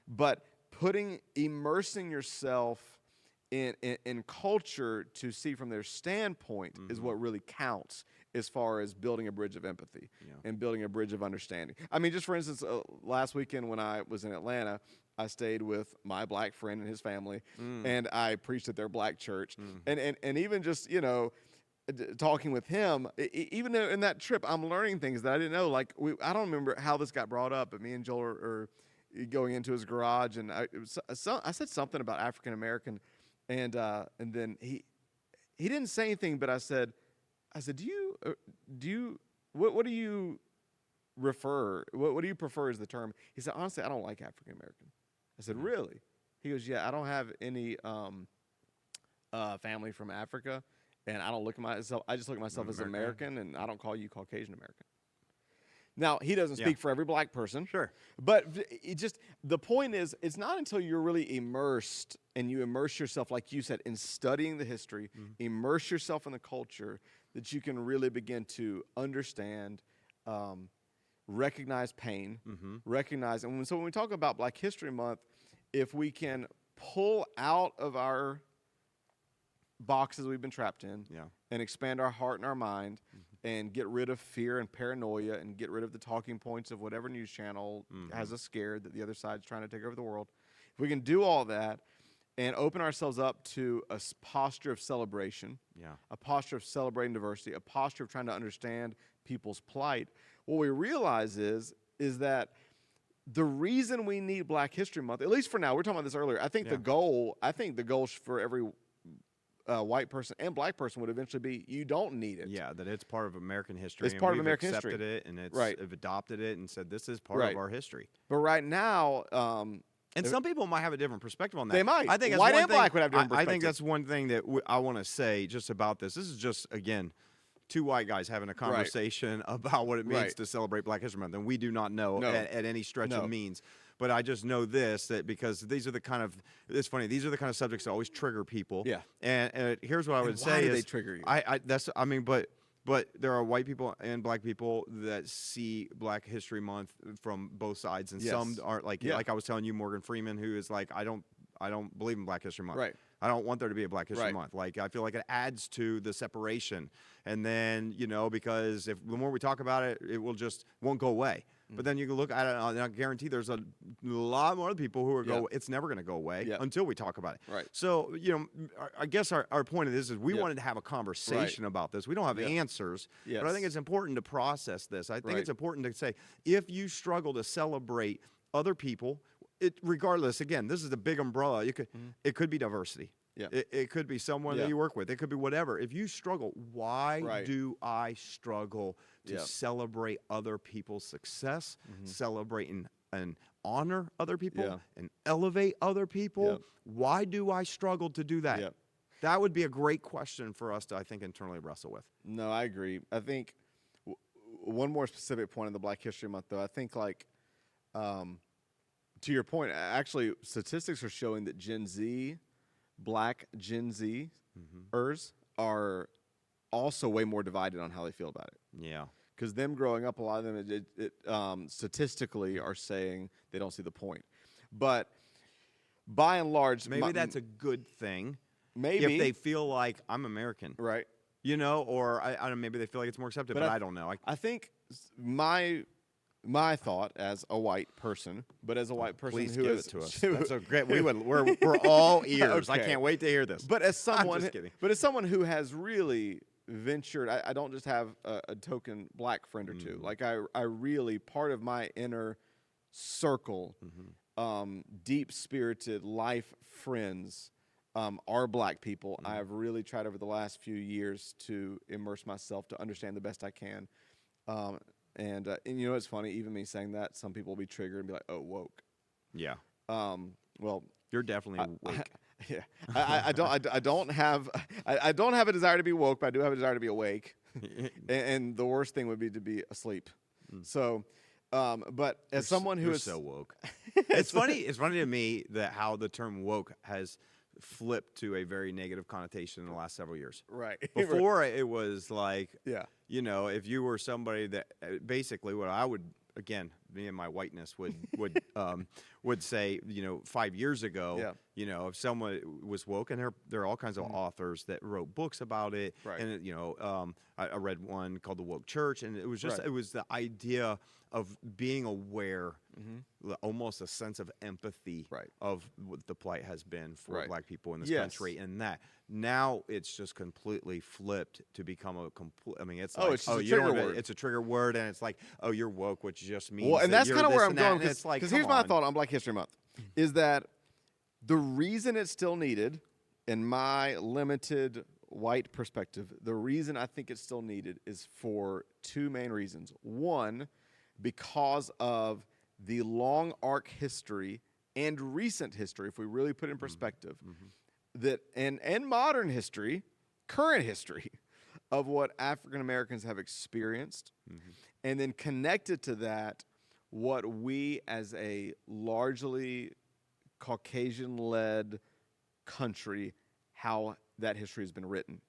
But immersing yourself in culture to see from their standpoint is what really counts as far as building a bridge of empathy and building a bridge of understanding. I mean, just for instance, last weekend when I was in Atlanta, I stayed with my black friend and his family, and I preached at their black church. And even just, talking with him, even in that trip, I'm learning things that I didn't know. Like, I don't remember how this got brought up, but me and Joel are going into his garage, and I said something about African American. And then he didn't say anything, but I said, do you what do you refer? What do you prefer as the term? He said, honestly, I don't like African American. I said, really? He goes, yeah, I don't have any family from Africa, and I don't look at myself. I just look at myself as American, and I don't call you Caucasian American. Now, he doesn't speak for every black person. Sure. But the point is, it's not until you're really immersed and you immerse yourself, like you said, in studying the history, immerse yourself in the culture, that you can really begin to understand, recognize pain, recognize. And so when we talk about Black History Month, if we can pull out of our boxes we've been trapped in and expand our heart and our mind, and get rid of fear and paranoia and get rid of the talking points of whatever news channel has us scared that the other side's trying to take over the world. If we can do all that and open ourselves up to a posture of celebration, a posture of celebrating diversity, a posture of trying to understand people's plight, what we realize is that the reason we need Black History Month, at least for now, we were talking about this earlier, I think the goal for every white person and black person would eventually be, you don't need it. Yeah, that it's part of American history. It's part of American history. Accepted it, and have adopted it and said this is part of our history. But right now, and some people might have a different perspective on that. They might. I think that's white one and thing, black would have different I perspectives. think that's one thing that I want to say just about this. This is just, again, two white guys having a conversation about what it means to celebrate Black History Month, and we do not know at any stretch of means. But I just know this, that because these are the kind of, it's funny, these are the kind of subjects that always trigger people. Yeah. And here's what I would say why do is, they trigger you? But there are white people and black people that see Black History Month from both sides, and some aren't like I was telling you, Morgan Freeman, who is like, I don't believe in Black History Month. Right. I don't want there to be a Black History Month. Like, I feel like it adds to the separation. And then, because the more we talk about it, it won't go away. But then you can look at it, and I guarantee there's a lot more people who are it's never going to go away until we talk about it. Right. So, I guess our point of this is we wanted to have a conversation about this. We don't have answers, but I think it's important to process this. I think it's important to say, if you struggle to celebrate other people, regardless, again, this is a big umbrella. It could be diversity. Yeah. It could be someone that you work with. It could be whatever. If you struggle, why do I struggle to celebrate other people's success, celebrate and honor other people, and elevate other people? Why do I struggle to do that? That would be a great question for us to, I think, internally wrestle with. No, I agree. I think one more specific point in the Black History Month, though, I think to your point, actually, statistics are showing that Black Gen Z-ers are also way more divided on how they feel about it. Yeah. Because them growing up, a lot of them statistically are saying they don't see the point. But by and large... Maybe that's a good thing. Maybe. If they feel like I'm American. Right. Or I don't know, maybe they feel like it's more accepted, but I don't know. I think my thought as a white person, but as a white person Please who give is it to us. That's so great. We're all ears. Okay. I can't wait to hear this. But as someone, I'm just kidding. But as someone who has really ventured. I don't just have a token black friend or two. Like I really, part of my inner circle, deep spirited life friends are black people. I've really tried over the last few years to immerse myself to understand the best I can. And you know, it's funny, even me saying that, some people will be triggered and be like, "Oh, woke." Yeah. Well, You're definitely awake. yeah, I don't have a desire to be woke, but I do have a desire to be awake. and the worst thing would be to be asleep. So, but as someone who you're is so woke, it's funny. It's funny to me that how the term woke has flipped to a very negative connotation in the last several years. right Before it was like, yeah, you know, if you were somebody that basically what I would, again, me and my whiteness would say, you know, 5 years ago, Yeah. you know, if someone was woke, and there are all kinds of authors that wrote books about it, Right. and you know, I read one called The Woke Church, and it was just Right. it was the idea of being aware, almost a sense of empathy Right. of what the plight has been for Right. black people in this Yes. country, and that now it's just completely flipped to become a complete. I mean, it's Oh, like, it's just a you don't trigger have word. it's a trigger word, and it's like, oh, you're woke, which just means well, and that that's you're kind of this where I'm and that, going, and it's like, because come here's my on. thought on Black History Month, is that the reason it's still needed, in my limited white perspective, the reason I think it's still needed is for two main reasons. One, because of the long arc history and recent history, if we really put it in perspective, that and modern history, current history of what African Americans have experienced, and then connected to that, what we as a largely Caucasian-led country, how that history has been written.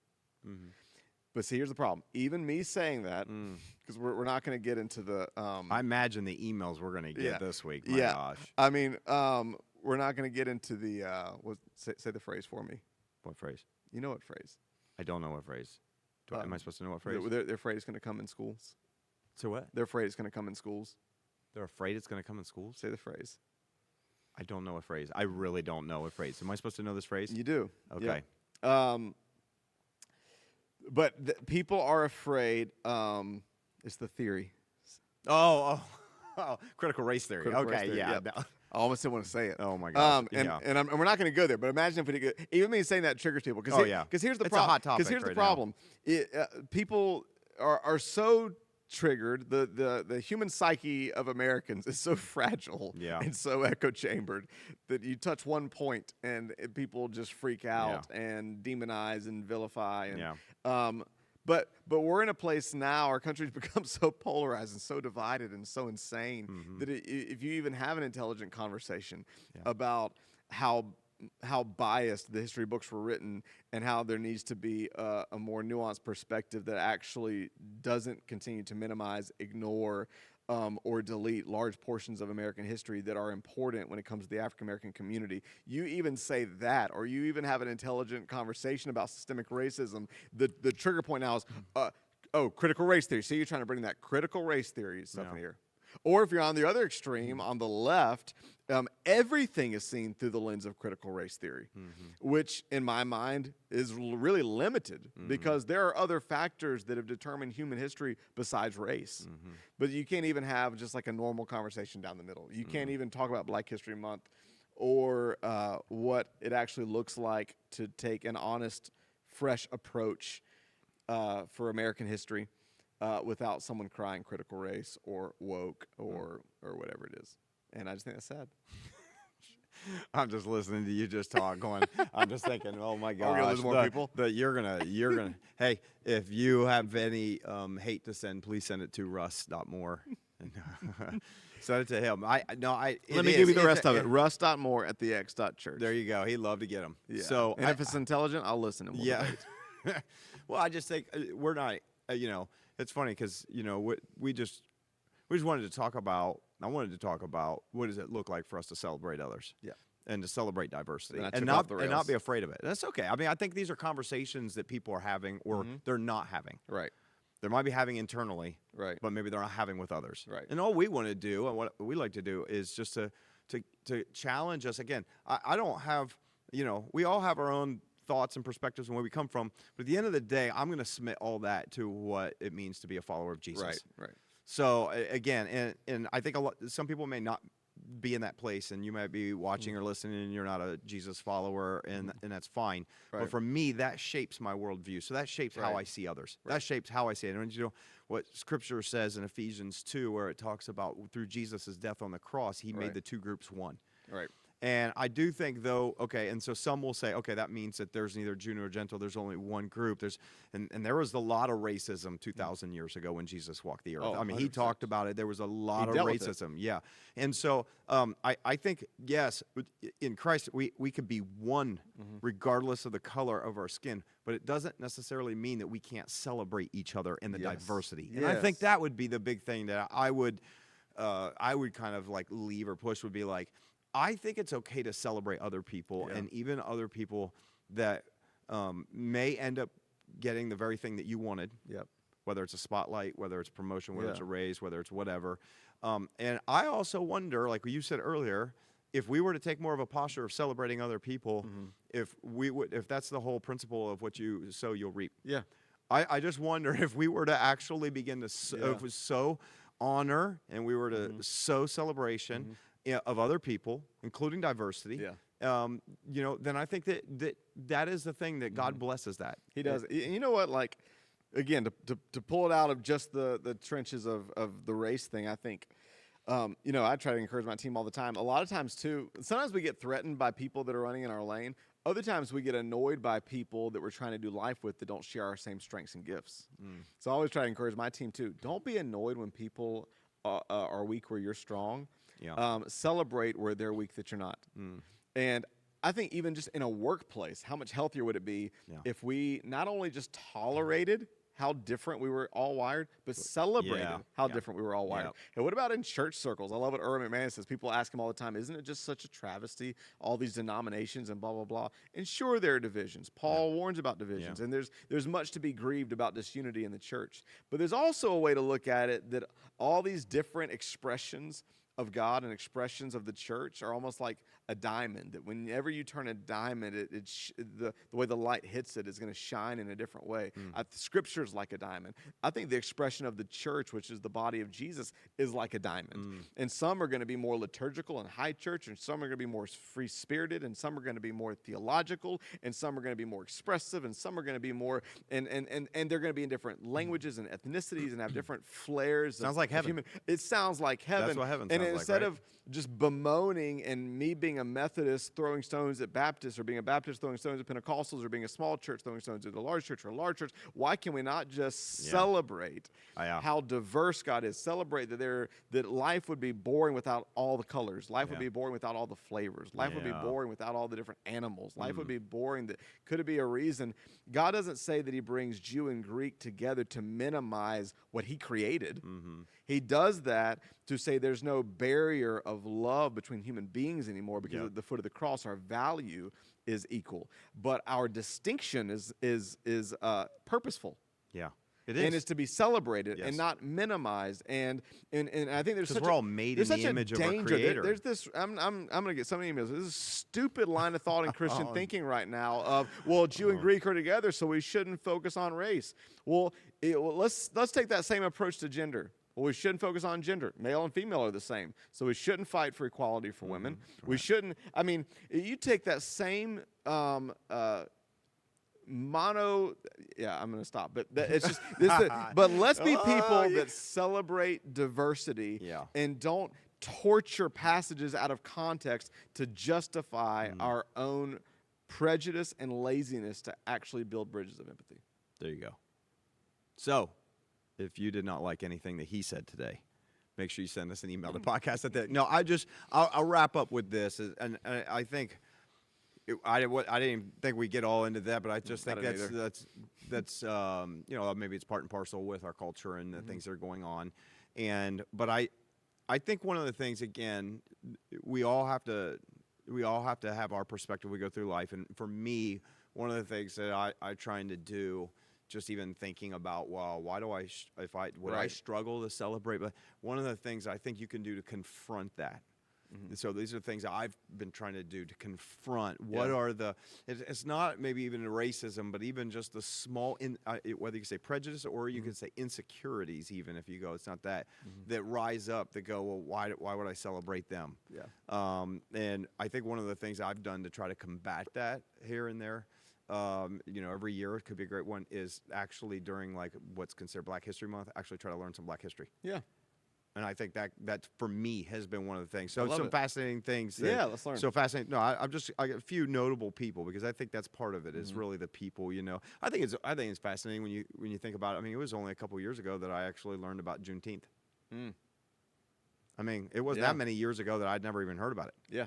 But see, here's the problem. Even me saying that, because we're not going to get into the I imagine the emails we're going to get yeah. this week. My gosh, I mean, we're not going to get into the say the phrase for me. what phrase? You know what phrase? I don't know what phrase. Am I supposed to know what phrase? They're afraid it's going to come in schools. So what? They're afraid it's going to come in schools. They're afraid it's going to come in schools? Say the phrase. I don't know what phrase. I really don't know what phrase. Am I supposed to know this phrase? You do. Okay. Yeah. But people are afraid. It's the theory. Oh, critical race theory. Critical okay, race theory, yeah. yep. no. I almost didn't want to say it. Oh my gosh. And yeah. we're not going to go there. But imagine if we did. Even me saying that triggers people. Oh, yeah. Because here's the It's a problem. hot topic Because here's the right now. problem. People are so triggered. The human psyche of Americans is so fragile Yeah. and so echo chambered that you touch one point and people just freak out and demonize and vilify. And, Yeah. But we're in a place now, our country's become so polarized and so divided and so insane that if you even have an intelligent conversation about how biased the history books were written and how there needs to be a more nuanced perspective that actually doesn't continue to minimize, ignore, or delete large portions of American history that are important when it comes to the African American community. You even say that, or you even have an intelligent conversation about systemic racism. The trigger point now is, critical race theory. So you're trying to bring that critical race theory stuff in here. Or if you're on the other extreme, on the left, everything is seen through the lens of critical race theory, which in my mind is really limited because there are other factors that have determined human history besides race. But you can't even have just like a normal conversation down the middle. You can't even talk about Black History Month or what it actually looks like to take an honest, fresh approach for American history. Without someone crying critical race or woke or whatever it is. And I just think that's sad. I'm just listening to you just talk going, I'm just thinking, oh my gosh. Are we gonna lose more people? You're gonna, hey, if you have any hate to send, please send it to russ.moore. Send it to him. Let me give you the rest of it. Russ.moore@thex.church. There you go. He'd love to get them. Yeah. So and if it's intelligent, I'll listen and we'll debate. Well, I just think we're not, it's funny because, we just wanted to talk about, I wanted to talk about what does it look like for us to celebrate others. Yeah. And to celebrate diversity Then I and took off the not rails. be afraid of it. That's okay. I mean, I think these are conversations that people are having or they're not having. Right. They might be having internally, Right. but maybe they're not having with others. Right. And all we want to do and what we like to do is just to challenge us. Again, I don't have, we all have our own thoughts and perspectives and where we come from. But at the end of the day, I'm going to submit all that to what it means to be a follower of Jesus. Right. So again, and I think some people may not be in that place, and you might be watching or listening, and you're not a Jesus follower, and that's fine. Right. But for me, that shapes my worldview. So that shapes how I see others. That shapes how I see it. And you know what Scripture says in Ephesians 2, where it talks about through Jesus' death on the cross, he made the two groups one. Right. And I do think, though, okay, and so some will say, okay, that means that there's neither Jew nor Gentile, there's only one group. And there was a lot of racism 2,000 years ago when Jesus walked the earth. Oh, I mean, he 100%. talked about it. There was a lot of dealt with it. racism, yeah. And so I think, yes, in Christ, we could be one regardless of the color of our skin, but it doesn't necessarily mean that we can't celebrate each other in the diversity. And I think that would be the big thing that I would kind of like leave or push, would be like, I think it's okay to celebrate other people, and even other people that may end up getting the very thing that you wanted, whether it's a spotlight, whether it's promotion, whether it's a raise, whether it's whatever. And I also wonder, like you said earlier, if we were to take more of a posture of celebrating other people, if that's the whole principle of what you sow, you'll reap. Yeah. I just wonder if we were to actually begin to sow honor, and we were to sow celebration of other people, including diversity, then I think that is the thing that God blesses that. He does. You know what? Like, again, to pull it out of just the trenches of the race thing, I think, I try to encourage my team all the time. A lot of times, too, sometimes we get threatened by people that are running in our lane. Other times we get annoyed by people that we're trying to do life with that don't share our same strengths and gifts. So I always try to encourage my team, too. Don't be annoyed when people are weak where you're strong. Celebrate where they're weak that you're not. And I think even just in a workplace, how much healthier would it be if we not only just tolerated how different we were all wired, but celebrated how different we were all wired. And what about in church circles? I love what Erwin McMahon says. People ask him all the time, isn't it just such a travesty, all these denominations and blah, blah, blah? And sure, there are divisions. Paul warns about divisions, and there's much to be grieved about disunity in the church. But there's also a way to look at it that all these different expressions of God and expressions of the church are almost like a diamond, that whenever you turn a diamond, the way the light hits it is going to shine in a different way. Scripture's like a diamond. I think the expression of the church, which is the body of Jesus, is like a diamond. And some are going to be more liturgical and high church, and some are going to be more free-spirited, and some are going to be more theological, and some are going to be more expressive, and some are going to be more, and they're going to be in different languages and ethnicities and have different flares. Sounds like heaven. It sounds like heaven. That's what heaven and sounds like, instead right? of just bemoaning and me being a Methodist throwing stones at Baptists, or being a Baptist throwing stones at Pentecostals, or being a small church throwing stones at a large church, or a large church, why can we not just celebrate how diverse God is? Celebrate that life would be boring without all the colors. Life would be boring without all the flavors. Life would be boring without all the different animals. Life would be boring. Could it be a reason? God doesn't say that he brings Jew and Greek together to minimize what he created. He does that to say there's no barrier of love between human beings anymore, because at the foot of the cross, our value is equal. But our distinction is purposeful. Yeah. It is. And it's to be celebrated and not minimized. And I think there's such we're all made in the image of our Creator. There's this. I'm going to get so many emails. There's a stupid line of thought in Christian thinking right now of, well, Jew and Greek are together, so we shouldn't focus on race. Well, let's take that same approach to gender. Well, we shouldn't focus on gender. Male and female are the same. So we shouldn't fight for equality for women. We shouldn't. I mean, you take that same I'm going to stop. But it's just but let's be people that celebrate diversity and don't torture passages out of context to justify our own prejudice and laziness to actually build bridges of empathy. There you go. So, if you did not like anything that he said today, make sure you send us an email to podcast at that. No, I'll wrap up with this, and I think I didn't even think we'd get all into that, but I just think that's maybe it's part and parcel with our culture and the things that are going on, but I think one of the things, again, we all have to have our perspective. We go through life, and for me, one of the things that I'm trying to do, just even thinking about, well, why do I struggle to celebrate? But one of the things I think you can do to confront that So these are things I've been trying to do to confront what are the, it's not maybe even racism, but even just the small, whether you say prejudice or you can say insecurities, even if you go, it's not that, that rise up that go, well, why would I celebrate them? Yeah. And I think one of the things I've done to try to combat that here and there, every year, it could be a great one, is actually during like what's considered Black History Month, actually try to learn some Black history. Yeah. And I think that for me has been one of the things. So love some it. fascinating things. Let's learn. So fascinating. No, I got a few notable people because I think that's part of it. Is really the people. I think it's fascinating when you think about it. I mean, it was only a couple of years ago that I actually learned about Juneteenth. I mean, it wasn't that many years ago that I'd never even heard about it. Yeah.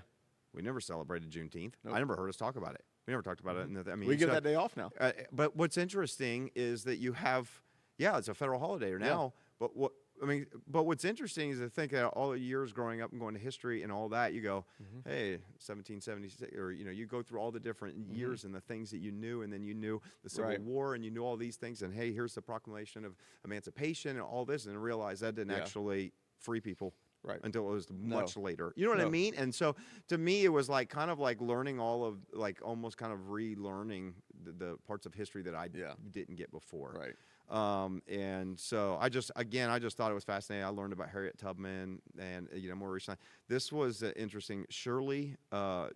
We never celebrated Juneteenth. Nope. I never heard us talk about it. We never talked about it. I mean, We get that day off now. But what's interesting is that you have, it's a federal holiday now. But what's interesting is to think that all the years growing up and going to history and all that, you go, hey, 1776, or you go through all the different years and the things that you knew, and then you knew the Civil War, and you knew all these things, and hey, here's the Proclamation of Emancipation and all this, and realize that didn't actually free people. Right. Until it was much later. You know what I mean? And so to me, it was like kind of like learning all of, like almost kind of relearning the parts of history that I didn't get before. Right. And so I just thought it was fascinating. I learned about Harriet Tubman and, more recently. This was interesting. Shirley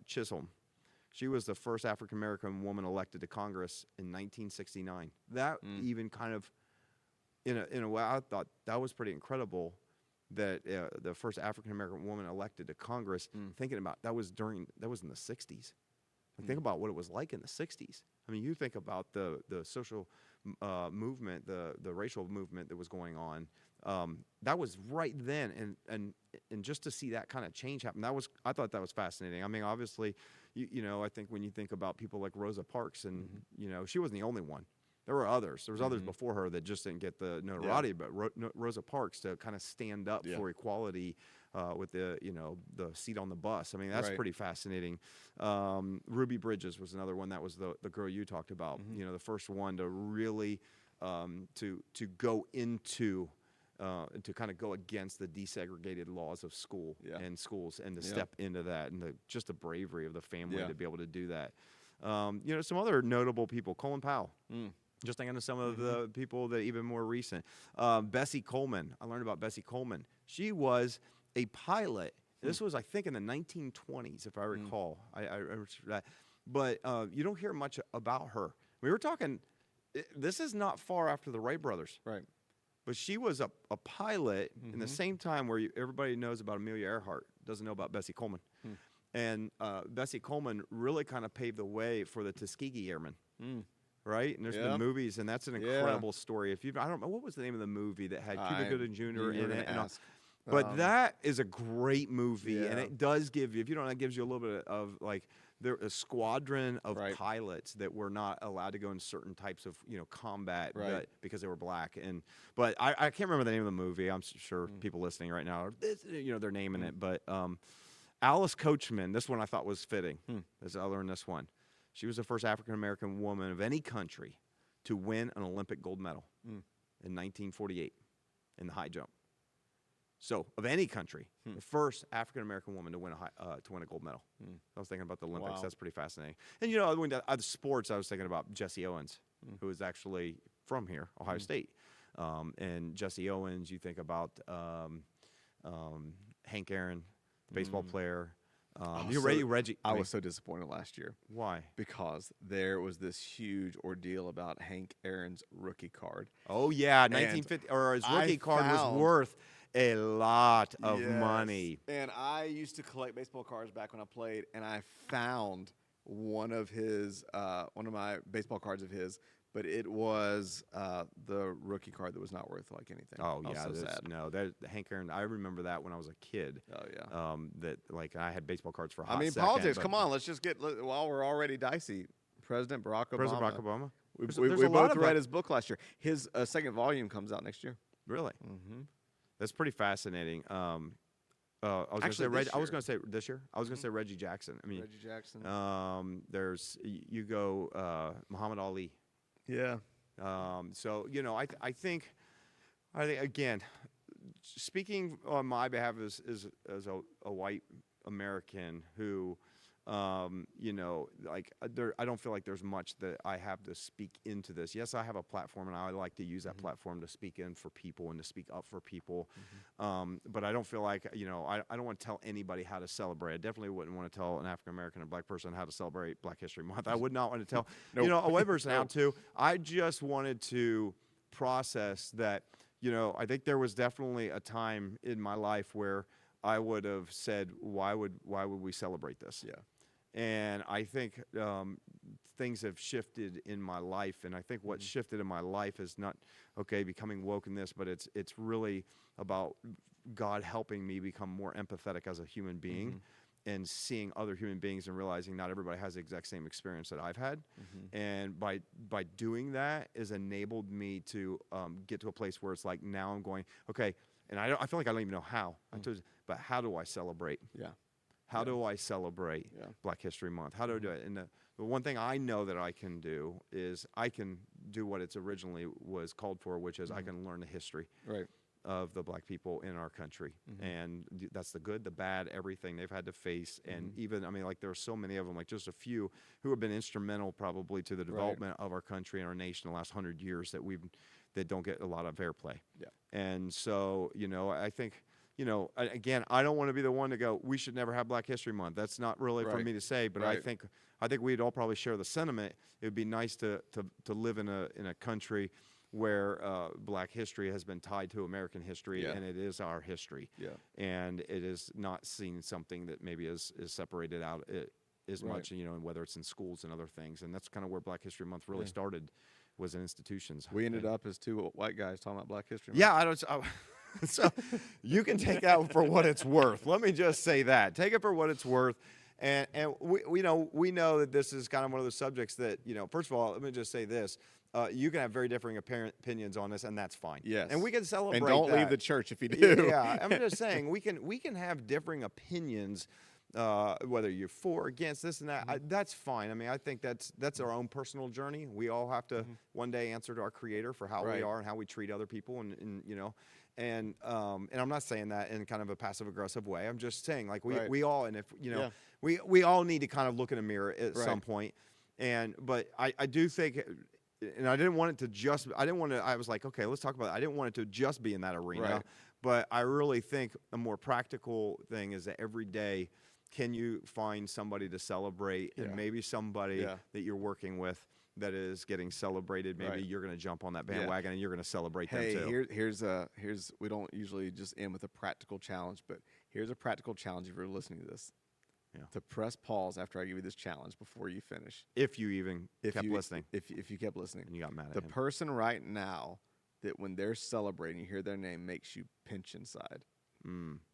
Chisholm. She was the first African-American woman elected to Congress in 1969. That even kind of, in a way, I thought that was pretty incredible. That the first African-American woman elected to Congress, thinking about that was in the 60s. Think about what it was like in the 60s. I mean, you think about the social movement, the racial movement that was going on. That was right then, and just to see that kind of change happen, I thought that was fascinating. I mean, obviously, I think when you think about people like Rosa Parks, and she wasn't the only one. There were others. There was others before her that just didn't get the notoriety, but Rosa Parks to kind of stand up for equality with the seat on the bus. I mean, that's pretty fascinating. Ruby Bridges was another one. That was the girl you talked about. The first one to really to go into to kind of go against the desegregated laws of school and schools, and to step into that, and just the bravery of the family to be able to do that. Some other notable people, Colin Powell. Just thinking of some of the people that even more recent. Bessie Coleman. I learned about Bessie Coleman. She was a pilot. This was, I think, in the 1920s, if I recall. I remember that. But you don't hear much about her. We were talking, this is not far after the Wright brothers. Right. But she was a pilot in the same time where everybody knows about Amelia Earhart, doesn't know about Bessie Coleman. And Bessie Coleman really kind of paved the way for the Tuskegee Airmen. Right, and there's been movies, and that's an incredible story. I don't know what was the name of the movie that had Cuba Gooding Jr. in it, but that is a great movie, and it does give you, if you don't know, it gives you a little bit of like a squadron of pilots that were not allowed to go in certain types of combat because they were black. But I can't remember the name of the movie. I'm sure people listening right now are they're naming it, but Alice Coachman. This one I thought was fitting. As I learned this one. She was the first African-American woman of any country to win an Olympic gold medal in 1948 in the high jump. So, of any country, the first African-American woman to win a gold medal. I was thinking about the Olympics. Wow. That's pretty fascinating. And, when the sports, I was thinking about Jesse Owens, who is actually from here, Ohio State. And Jesse Owens, you think about Hank Aaron, the baseball player. Reggie. I was so disappointed last year. Why? Because there was this huge ordeal about Hank Aaron's rookie card. Oh yeah, 1950, or his rookie card was worth a lot of money. And I used to collect baseball cards back when I played, and I found one of my baseball cards of his. But it was the rookie card that was not worth like anything. Oh yeah, so sad. No, Hank Aaron. I remember that when I was a kid. Oh yeah. That like I had baseball cards for a hot second, politics. Come on, let's just get. While we're already dicey, President Barack Obama. President Barack Obama. We both read his book last year. His second volume comes out next year. Really? That's pretty fascinating. I was going to say this year. I was going to say Reggie Jackson. I mean, Reggie Jackson. There's Muhammad Ali. Yeah. So I think again, speaking on my behalf as a white American who, like I don't feel like there's much that I have to speak into this. Yes, I have a platform, and I like to use that platform to speak in for people and to speak up for people. But I don't feel like, I don't want to tell anybody how to celebrate. I definitely wouldn't want to tell an African American or black person how to celebrate Black History Month. I would not want to tell, a white person how to. I just wanted to process that, I think there was definitely a time in my life where I would have said, why would we celebrate this? Yeah. And I think things have shifted in my life, and I think what shifted in my life is not becoming woke in this, but it's really about God helping me become more empathetic as a human being, and seeing other human beings and realizing not everybody has the exact same experience that I've had, and by doing that has enabled me to get to a place where it's like now I'm going and I feel like I don't even know how, but how do I celebrate? Yeah. How do I celebrate Black History Month? How do I do it? And the one thing I know that I can do is I can do what it's originally was called for, which is I can learn the history of the black people in our country. And that's the good, the bad, everything they've had to face. And even, there are so many of them, like just a few who have been instrumental probably to the development of our country and our nation the last 100 years that don't get a lot of airplay. Yeah. And so, I think, again, I don't want to be the one to go, we should never have Black History Month. That's not really for me to say, but I think we'd all probably share the sentiment. It would be nice to live in a country where Black history has been tied to American history, and it is our history. Yeah. And it is not seen something that maybe is separated out as much, and whether it's in schools and other things. And that's kind of where Black History Month really started, was in institutions. We ended up as two white guys talking about Black History Month. Yeah, so you can take that for what it's worth. Let me just say that. Take it for what it's worth. And we know that this is kind of one of those subjects that, first of all, let me just say this. You can have very differing opinions on this, and that's fine. Yes. And we can celebrate And don't that. leave the church if you do. Yeah, I'm just saying we can have differing opinions, whether you're for or against this and that. That's fine. I think that's our own personal journey. We all have to one day answer to our Creator for how we are and how we treat other people, and I'm not saying that in kind of a passive aggressive way. I'm just saying, like, we all, and if we all need to kind of look in a mirror at some point. But I do think, and I didn't want it to just, I was like, okay, let's talk about it. I didn't want it to just be in that arena. But I really think a more practical thing is that every day, can you find somebody to celebrate, and maybe somebody that you're working with that is getting celebrated. Maybe you're going to jump on that bandwagon and you're going to celebrate them too. Here's we don't usually just end with a practical challenge, but here's a practical challenge if you're listening to this. Yeah. To press pause after I give you this challenge before you finish. If you even kept listening. If you kept listening. And you got mad at the him. person right now that when they're celebrating, you hear their name, makes you pinch inside.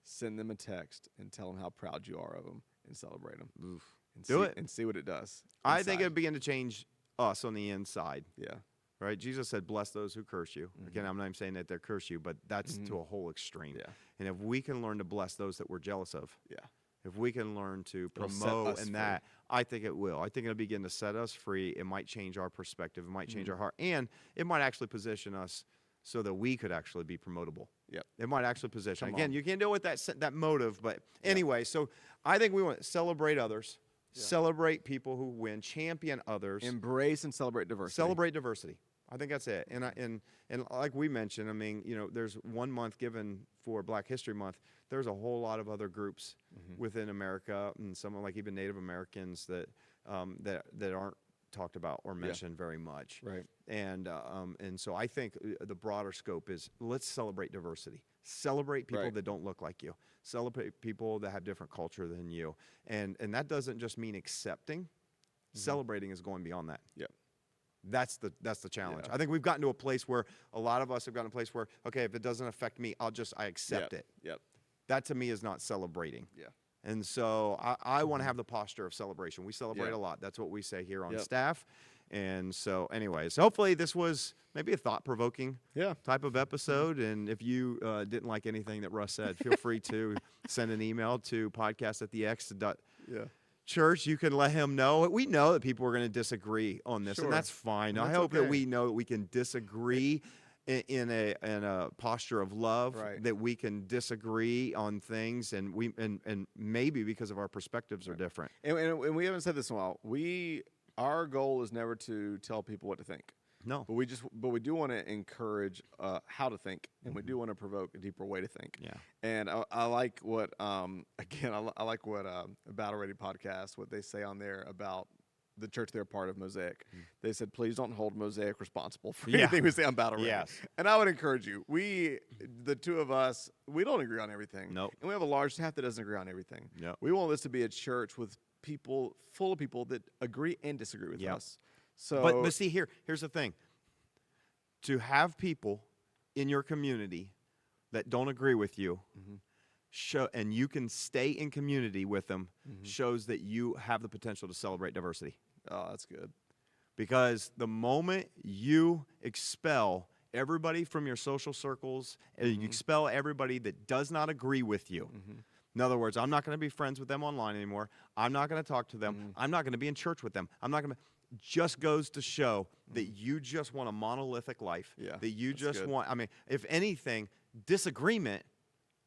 Send them a text and tell them how proud you are of them and celebrate them. Oof. And Do it. And see what it does. I think it would begin to change us on the inside. Yeah. Right? Jesus said, bless those who curse you. Again, I'm not even saying that they curse you, but that's to a whole extreme. Yeah. And if we can learn to bless those that we're jealous of, if we can learn to promote and that, I think it will. I think it'll begin to set us free. It might change our perspective. It might change our heart. And it might actually position us so that we could actually be promotable. Yep. It might actually position. Again, you can't deal with that motive. But anyway, so I think we want to celebrate others. Yeah. Celebrate people who win, champion others, embrace and celebrate diversity. Celebrate diversity. I think that's it. And like we mentioned, there's 1 month given for Black History Month. There's a whole lot of other groups within America, and some like even Native Americans that aren't talked about or mentioned very much. Right. And so I think the broader scope is let's celebrate diversity. Celebrate people that don't look like you. Celebrate people that have different culture than you. And that doesn't just mean accepting. Celebrating is going beyond that. Yeah. That's the challenge. I think we've gotten to a place where a lot of us have gotten to a place where, okay, if it doesn't affect me, I accept it. Yep. That to me is not celebrating. Yeah. And so I want to have the posture of celebration. We celebrate a lot. That's what we say here on staff. And so anyways, hopefully this was maybe a thought-provoking type of episode. And if you didn't like anything that Russ said, feel free to send an email to podcast@thex.church. You can let him know. We know that people are going to disagree on this, and that's fine. I hope that we know that we can disagree in a posture of love, Right. that we can disagree on things, and and maybe because of our perspectives are different. And we haven't said this in a while. Our goal is never to tell people what to think. No. But we do want to encourage how to think, and we do want to provoke a deeper way to think. Yeah. And I like what again I like what Battle Ready podcast, what they say on there about the church they're part of, Mosaic. They said, please don't hold Mosaic responsible for anything we say on Battle Ready. Yes. And I would encourage you. The two of us, we don't agree on everything. Nope. And we have a large staff that doesn't agree on everything. Yep. We want this to be a church with people, full of people that agree and disagree with Yep. us. So, But see, here's the thing. To have people in your community that don't agree with you, and you can stay in community with them, shows that you have the potential to celebrate diversity. oh, that's good. Because the moment you expel everybody from your social circles, and you expel everybody that does not agree with you. In other words, I'm not going to be friends with them online anymore. I'm not going to talk to them. I'm not going to be in church with them. I'm not going to. Just goes to show that you just want a monolithic life. Yeah, That you that's just good. want. I mean, if anything, disagreement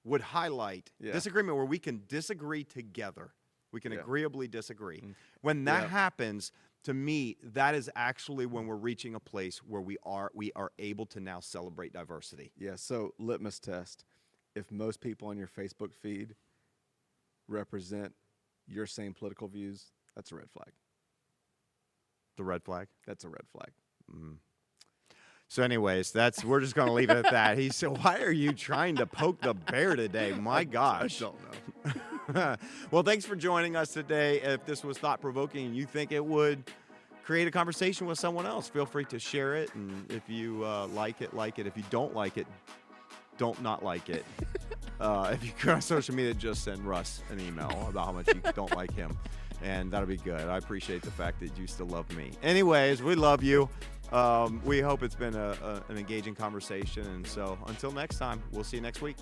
would highlight disagreement where we can disagree together. We can agreeably disagree. When that happens, to me, that is actually when we're reaching a place where we are able to now celebrate diversity. Yeah, so litmus test. If most people on your Facebook feed represent your same political views, that's a red flag. The red flag. That's a red flag. So anyways, we're just going to leave it at that. He said, why are you trying to poke the bear today? My gosh. I don't know. Well, thanks for joining us today. If this was thought-provoking and you think it would create a conversation with someone else, feel free to share it. And if you like it, like it. If you don't like it, don't not like it. If you go on social media, just send Russ an email about how much you don't like him. And that'll be good. I appreciate the fact that you still love me. Anyways, we love you. We hope it's been an engaging conversation. And so until next time, we'll see you next week.